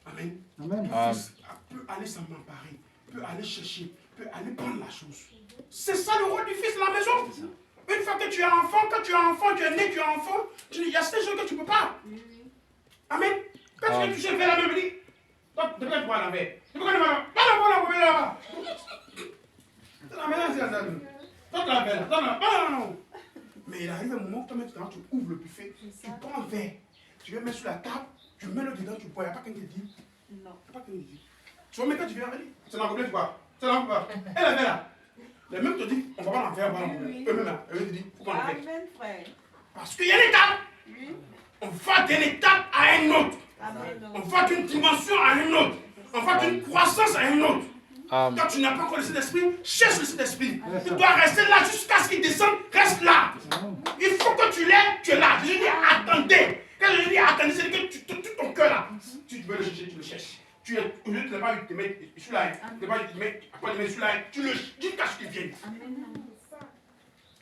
Amen. Amen. Le fils peut aller s'en emparer, peut aller chercher, peut aller prendre la chose. C'est ça le rôle du fils de la maison. Une fois que tu es enfant, quand tu es enfant, tu es né, tu es enfant, il y a ces choses que tu ne peux pas. Amen. Quand tu viens toucher vers la même lit, donc de quoi tu vas la verre? De quoi tu vas là-bas? Non. Mais il arrive un moment où maintenant tu ouvres le buffet, tu prends un verre, tu viens mettre sur la table, tu mets le dedans, tu bois. Il n'y a pas quelqu'un qui dit. Non. Il n'y a pas quelqu'un qui dit. Tu vois, mais quand tu viens, c'est dans combien tu bois? C'est dans combien? Et la verre là? Les mêmes te disent, on va pas l'en faire, on va l'en faire. Eux-mêmes là, eux te disent, pourquoi on l'en fait? Amen, frère. Parce qu'il y a une étape. Oui. On va d'une étape à une autre. Amen. On va d'une dimension à une autre. On va d'une croissance à une autre. Amen. Quand tu n'as pas encore le Saint-Esprit, cherche le Saint-Esprit. Tu dois rester là jusqu'à ce qu'il descende, reste là. Il faut que tu l'aies, tu es là. Je dis attendez. Quand je dis attendez, c'est que pas te mettre celui-là. Tu pas te mettre celui-là. Tu le jusqu'à ce qu'il vienne. Amen.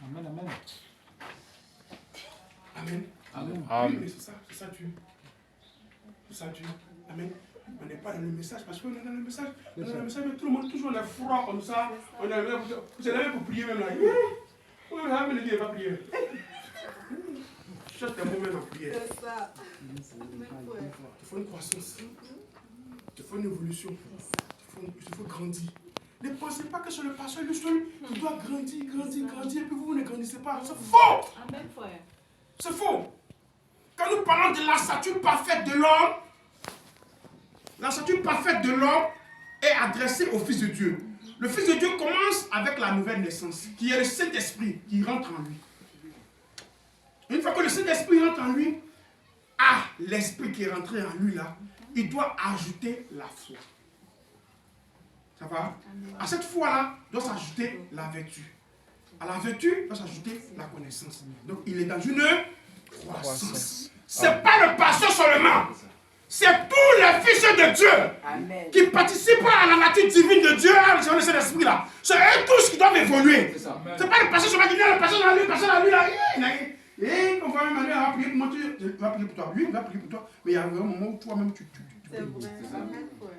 Amen, amen. Amen. Amen. Oui, mais c'est ça Dieu. C'est ça Dieu. Amen. On n'est pas dans le message parce qu'on est dans le message. On est dans le message, mais tout le monde toujours on est froid comme ça. On est là, vous allez pour prier même là. On est là, mais le Dieu va prier. Cherche tes mots même en prière. C'est ça. Amen, frère. Il faut une croissance. Il faut une évolution. Il faut grandir. Ne pensez pas que c'est le pasteur lui seul qui doit grandir, et puis vous ne grandissez pas. C'est faux! Amen, frère. C'est faux! Quand nous parlons de la stature parfaite de l'homme, la stature parfaite de l'homme est adressée au Fils de Dieu. Le Fils de Dieu commence avec la nouvelle naissance, qui est le Saint-Esprit qui rentre en lui. Une fois que le Saint-Esprit rentre en lui, l'Esprit qui est rentré en lui là, il doit ajouter la foi. Ça va? À cette foi-là, doit s'ajouter la vertu. À la vertu, doit s'ajouter la connaissance. Donc, il est dans une croissance. Ce n'est pas le pasteur seulement. C'est tous les fils de Dieu. Amen. Qui participent à la nature divine de Dieu, à le Saint-Esprit là. C'est eux tous qui doivent évoluer. Ce n'est pas le pasteur seulement qui vient, le pasteur dans lui, le pasteur dans lui là. Et on va même aller à prier pour moi, il va prier pour toi. Lui, il va prier pour toi. Mais il y a un moment où toi-même tu C'est vrai. Amen, frère.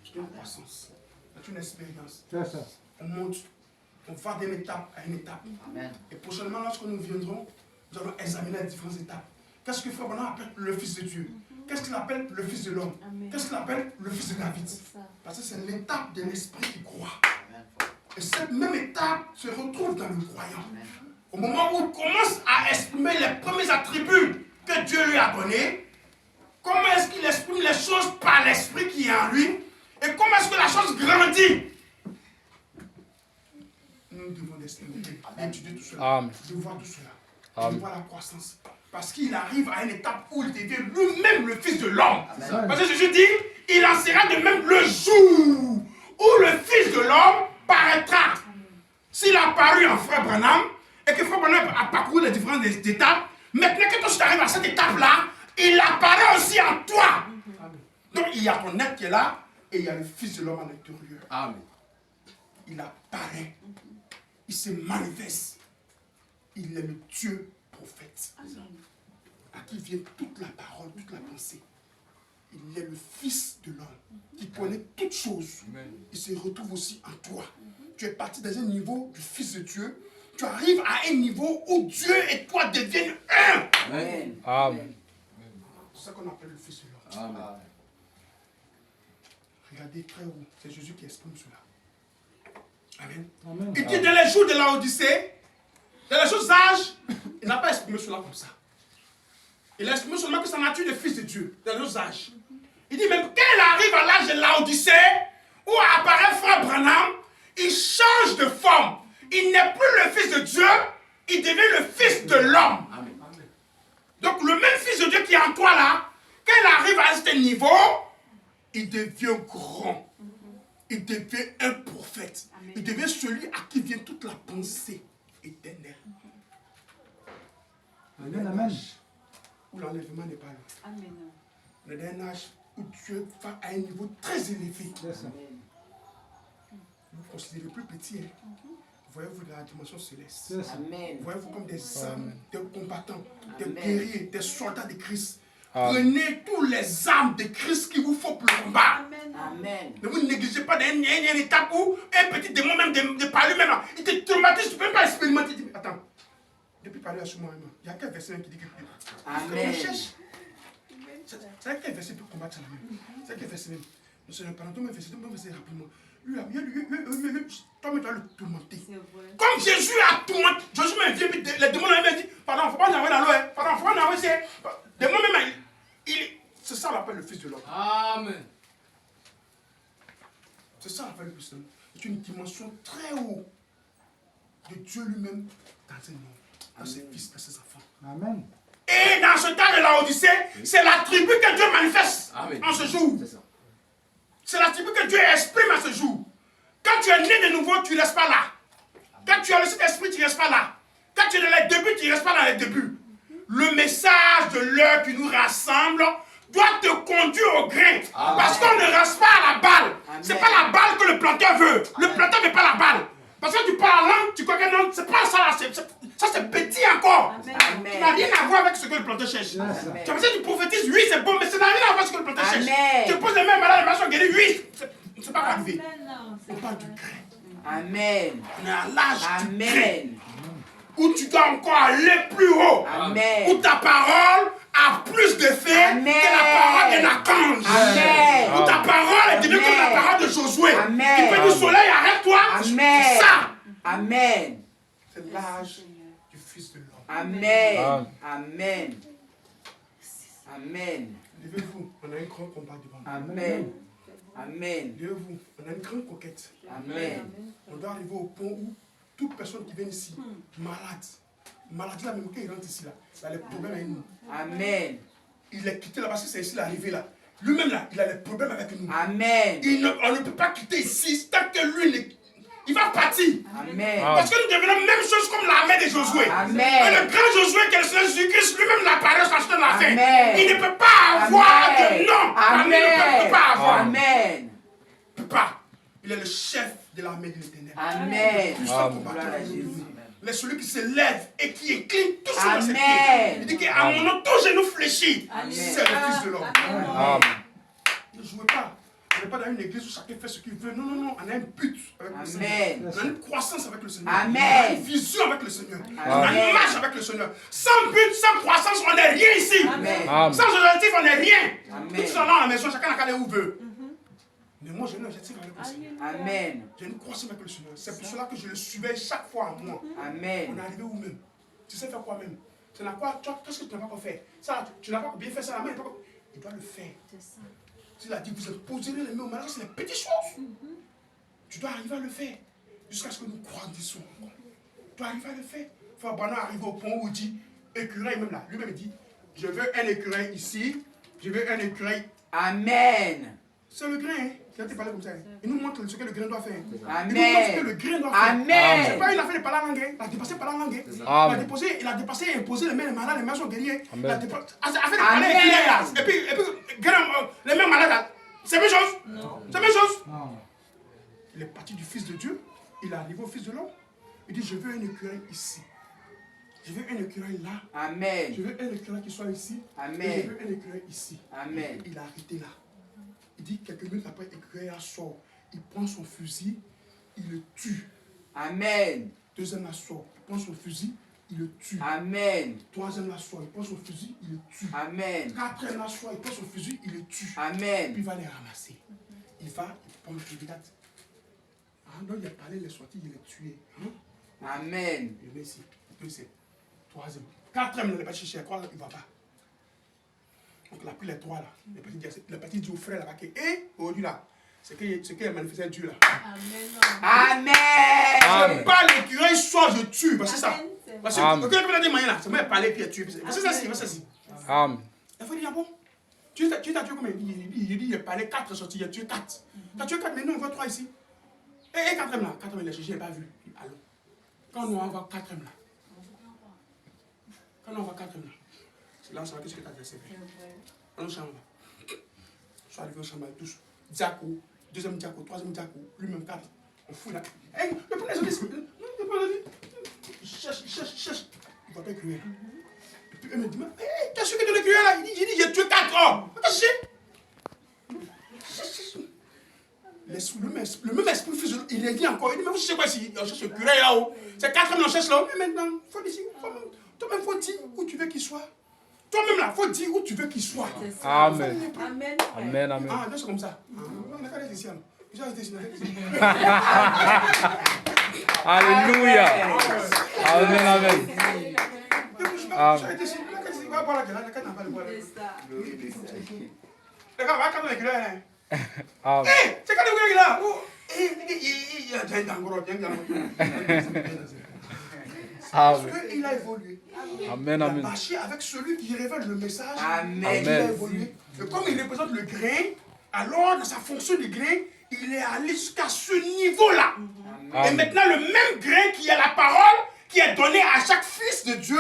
c'est une croissance. C'est une expérience. C'est ça. On monte, on va d'une étape à une étape. Amen. Et prochainement, lorsque nous viendrons, nous allons examiner les différentes étapes. Qu'est-ce que Frère Branham appelle le Fils de Dieu? Qu'est-ce qu'il appelle le Fils de l'homme? Qu'est-ce qu'il appelle le Fils de David? Parce que c'est l'étape de l'esprit qui croit. Et cette même étape se retrouve dans le croyant. Au moment où il commence à exprimer les premiers attributs que Dieu lui a donnés, comment est-ce qu'il exprime les choses par l'esprit qui est en lui, et comment est-ce que la chose grandit? Nous devons étudier tout cela, de voir tout cela, de voir la croissance. Parce qu'il arrive à une étape où il devient lui-même le Fils de l'homme. Parce que Jésus dit, il en sera de même le jour où le Fils de l'homme paraîtra. S'il a apparu en Frère Branham, et que Frère Branham a parcouru les différentes étapes, maintenant que toi tu arrives à cette étape-là, il apparaît aussi en toi. Donc il y a ton être qui est là, et il y a le Fils de l'homme à l'intérieur. Amen. Il apparaît, il se manifeste. Il est le Dieu prophète. À qui vient toute la parole, toute la pensée. Il est le Fils de l'homme qui connaît toutes choses. Il se retrouve aussi en toi. Tu es parti dans un niveau du Fils de Dieu. Tu arrives à un niveau où Dieu et toi deviennent un. Amen. Amen. C'est ça qu'on appelle le Fils de l'homme. Amen. Regardez très haut, c'est Jésus qui exprime cela. Amen. Amen. Il dit dans les jours de la Odyssée, dans les jours âges, il n'a pas exprimé cela comme ça. Il a exprimé seulement que sa nature de Fils de Dieu, dans les jours âges. Il dit même quand il arrive à l'âge de la Odyssée, où apparaît Frère Branham, il change de forme. Il n'est plus le Fils de Dieu, il devient le Fils de l'homme. Donc le même Fils de Dieu qui est en toi là, quand il arrive à ce niveau, il devient grand. Il devient un prophète. Il devient celui à qui vient toute la pensée éternelle. Amen, amen. Où l'enlèvement n'est pas là. Amen. On est dans un âge où Dieu va à un niveau très élevé. C'est ça. Vous ne considérez plus petit. Hein? Voyez-vous dans la dimension céleste. C'est ça. Amen. Voyez-vous comme des âmes, des combattants, des Amen. guerriers, des soldats de Christ. Amen. Prenez tous les armes de Christ qu'il vous faut pour le combat. Amen. Amen. Ne vous négligez pas d'une étape où un petit démon même de parler même, il te traumatise, tu ne peux même pas expérimenter. Il dit, attends, depuis parler à ce moment, il y a quel verset qui dit que Amen. je cherche. C'est quel verset pour combattre ça même? C'est quel verset même? Nous sommes parlant de mes versets rapidement. Toi, tu dois le tourmenter. C'est vrai. Comme Jésus a tourmenté, Jésus m'a dit, les démons m'ont dit, pardon, il ne faut pas envoyer dans l'eau, hein. Pardon, il ne faut pas envoyer ces démons même. C'est ça qu'on appelle le Fils de l'homme. Amen. C'est ça qu'on appelle le Fils de l'homme. C'est une dimension très haute de Dieu lui-même dans un homme, dans ses fils, dans ses enfants. Amen. Et dans ce temps de la Odyssée, c'est l'attribut que Dieu manifeste Amen. en ce jour. C'est ça. C'est l'attribut que Dieu exprime à ce jour. Quand tu es né de nouveau, tu ne restes pas là. Quand tu as le Saint-Esprit, tu ne restes pas là. Quand tu es dans les débuts, tu ne restes pas dans les débuts. Le message de l'heure qui nous rassemble doit te conduire au grain. Parce qu'on ne rase pas à la balle. Ce n'est pas la balle que le planteur veut. Le planteur ne veut pas la balle. Parce que tu parles en langue, tu crois que non, c'est pas ça là. Ça c'est petit encore. Amen. Tu n'as rien à voir avec ce que le planteur cherche. Tu as besoin tu prophétises, oui c'est bon, mais ça n'a rien à voir avec ce que le planteur cherche. Tu poses les mains malades, les mains sont guéries, oui. C'est pas arrivé. On parle du grain. Amen. On est à l'âge du grain. Amen. Où tu dois encore aller plus haut. Amen. Où ta parole a plus d'effet que la parole d'un archange. Amen. Où ta parole est devenue comme la parole de Josué. Amen. Tu peux dire soleil, arrête-toi. Amen. C'est ça. Amen. C'est l'âge du Fils de l'homme. Amen. Amen. Amen. Levez-vous, on a un grand combat devant nous. Amen. Amen. Levez-vous, on a une grande conquête. Amen. On doit arriver au point où toute personne qui vient ici, malade, maladie là même, quand il rentre ici là, il a les problèmes avec nous. Amen. Il est quitté là parce que c'est ici l'arrivée là. Lui-même là, il a les problèmes avec nous. Amen. On ne peut pas quitter ici tant que lui, il va partir. Amen. Parce que nous devenons même chose comme l'armée de Josué. Amen. Et le grand Josué qui est le Seigneur Jésus-Christ, lui-même l'apparaît sur la fin. Amen. Il ne peut pas avoir de nom. Amen. Il ne peut pas avoir. Amen. Il ne peut pas. Il est le chef de l'armée de l'Éternel. Amen. Puissant Gloire combattant. à Jésus. Mais celui qui se lève et qui incline tout sur ses pieds. Amen. Il dit qu'à mon nom, tout genou fléchit. Amen. C'est le Fils de l'homme. Amen. Ne jouez pas. On n'est pas dans une église où chacun fait ce qu'il veut. Non, non, non. On a un but avec le Seigneur. Amen. On a une croissance avec le Seigneur. Amen. On a une vision avec le Seigneur. On a Amen. une marche avec le Seigneur. Sans but, sans croissance, on n'est rien ici. Amen. Amen. Sans objectif, on n'est rien. Amen. Tous sont là à la maison, chacun n'a qu'à aller où veut. Mais moi, j'ai un objectif avec le Seigneur. Amen. J'ai une croissance avec le Seigneur. C'est pour cela que je le suivais chaque fois à moi. Amen. On est arrivé où même? Tu sais faire quoi même? Tu n'as quoi? Qu'est-ce que tu n'as pas fait? Ça, tu n'as pas bien fait ça la main. Il doit le faire. Il a dit, vous posez les mains au malade, c'est les petites choses. Tu dois arriver à le faire. Jusqu'à ce que nous grandissons. Tu dois arriver à le faire. Frère Branham arrive au point où il dit, écureuil même là. Lui-même il dit, je veux un écureuil ici. Je veux un écureuil. Amen. C'est le grain, hein. Tu as parlé comme ça. Hein. Il nous montre ce que le grain doit faire. Amen. Il nous montre ce que le grain doit faire. Amen. C'est pas une affaire de parler en langue. Il a dépassé par la langue. Amen. Il a dépassé et imposé les mains, les malades, les mains sont guéries. Il a Amen. dépassé. Affaire de parler là. Et puis, les mains malades là. C'est la même chose. Non. C'est la même chose. Non. Il est parti du Fils de Dieu. Il est arrivé au Fils de l'homme. Il dit, je veux un écureuil ici. Je veux un écureuil là. Amen. Je veux un écureuil qui soit ici. Amen. Et je veux un écureuil ici. Amen. Il a arrêté là. Il dit quelques minutes après, l'écureuil sort. Il prend son fusil, il le tue. Amen. Deuxième la sort, il prend son fusil, il le tue. Amen. Troisième la sort, il prend son fusil, il le tue. Amen. Quatrième la sort, il prend son fusil, il le tue. Amen. Puis il va les ramasser. Il va, il prend le fusil. Ah non, il a parlé, il est sorti, il est tué. Hein? Amen. Il met ici. Deuxième. Troisième. Quatrième, il n'est pas cherché. Troisième, il ne va pas. Donc il a pris les trois là. Il a parti dire au frère là-bas que, aujourd'hui là, c'est qu'il a manifesté Dieu là. Amen. Je pas l'écureuil, soit je tue. Parce que ça. Parce que Amen. quand il a dit moyen là, c'est moi qui ai parlé puis il a tué. C'est ça, c'est ça. Amen. Il faut dire, ah bon, tu t'as tué combien? Il dit, il a parlé 4 sorties, il a tué 4. Tu as tué 4, mais nous on voit 3 ici. Et quatrième là, il a cherché, il n'a pas vu. Allô. Quand on va quatrième là. Quand on va quatrième là. C'est là on saura qu'est-ce que tu as fait. On est chambre. Je suis arrivé au chambre tous. Diaco, deuxième Diaco, troisième Diaco, lui-même 4. On fout là. Hé, le premier journaliste. Il cherche. Il ne voit pas écrire. Et puis il me dit, hé, qu'est-ce que tu as écrit là? Il dit, j'ai tué 4 hommes. Qu'est-ce que c'est? Le même esprit, il revient encore. Il dit, mais vous cherchez quoi ici? On cherche le curé là-haut. C'est 4 hommes, on cherche là-haut. Mais maintenant, il faut dire, toi-même, il faut dire où tu veux qu'il soit. Toi-même là, il faut dire où tu veux qu'il soit. Amen. Amen. Amen. Amen. Ah, c'est comme ça. On n'a qu'à aller ici. J'ai arrêté ici. Alléluia. Amen. Amen. J'ai arrêté ici. On n'a qu'à ici. On va boire la gueule. On n'a qu'à pas le boire. Regarde, va quand on est là. Amen. Hé, c'est quand on est là. Il y a un dangoro. Parce qu'il a évolué. Amen. Il a Amen. marché avec celui qui révèle le message. Amen. Il a évolué. Et comme il représente le grain, alors dans sa fonction de grain, il est allé jusqu'à ce niveau-là. Et maintenant, le même grain qui est la parole, qui est donnée à chaque fils de Dieu,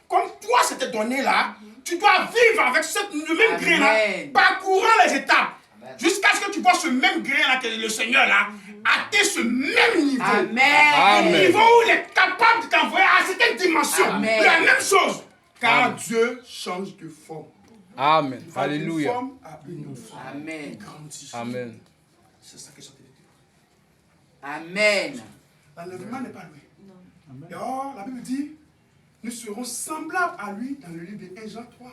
comme toi c'était donné là, tu dois vivre avec le même grain-là, parcourant les étapes, jusqu'à ce que tu vois ce même grain-là, que le Seigneur là, atteint ce même niveau. Amen. Le niveau où il est capable de t'envoyer à cette dimension. Amen. La même chose. Car Amen. Dieu change de forme. Amen. Il va d'une Alléluia. forme à une autre forme. Amen. Il grandit. Amen. C'est ça que j'ai dit. Amen. L'enlèvement n'est pas lui. Et or, la Bible dit, nous serons semblables à lui dans le livre de 1 Jean 3.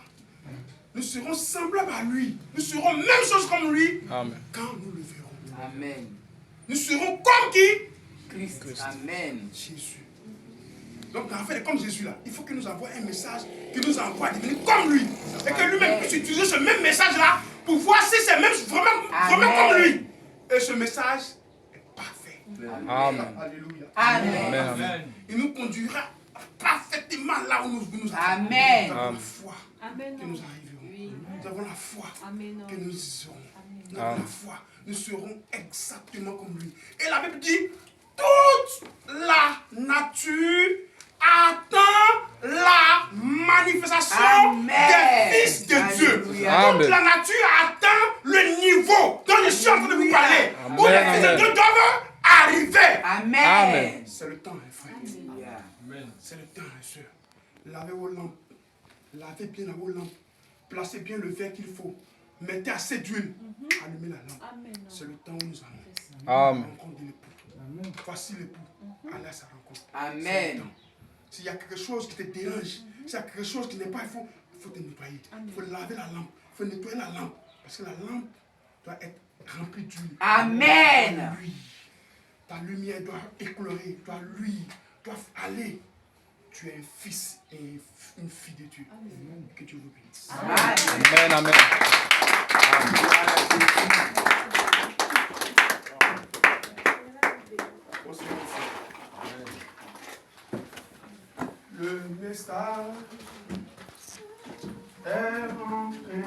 Nous serons semblables à lui. Nous serons même chose comme lui Amen. quand nous le verrons. Amen. Nous serons comme qui? Christ. Amen. Jésus. Donc, en fait, comme Jésus là, il faut qu'il nous envoie un message qui nous envoie à devenir comme lui. Et que lui-même puisse utiliser ce même message là pour voir si c'est même vraiment comme lui. Et ce message est parfait. Amen. Alléluia. Amen. Amen. Il nous conduira parfaitement là où nous arrivons. Amen. Nous avons la foi Amen. que nous arriverons. Nous avons la foi Amen. que nous y serons. Nous avons la foi. Nous serons exactement comme lui. Et la Bible dit, toute la nature attend la manifestation des fils de Dieu. Alléluia. Toute la nature attend le niveau dont je suis en train de vous parler. Où les fils de Dieu doivent arriver. Amen. C'est le temps, les frères. C'est le temps, les sœurs. Lavez vos lampes. Lavez bien vos lampes. Placez bien le verre qu'il faut. Mettez assez d'huile. Allumez la lampe. C'est le temps où nous allons. Amen. La rencontre de l'époux. Voici l'époux. Allez à sa rencontre. Amen. C'est le temps. S'il y a quelque chose qui te dérange, s'il y a quelque chose qui n'est pas, il faut te nettoyer. Il faut laver la lampe. Il faut nettoyer la lampe. Parce que la lampe doit être remplie d'huile. Amen. Ta lumière doit éclairer, doit luire, doit aller. Tu es un fils et une fille de Dieu. Que Dieu vous bénisse. Amen. Amen. Le message est rentré.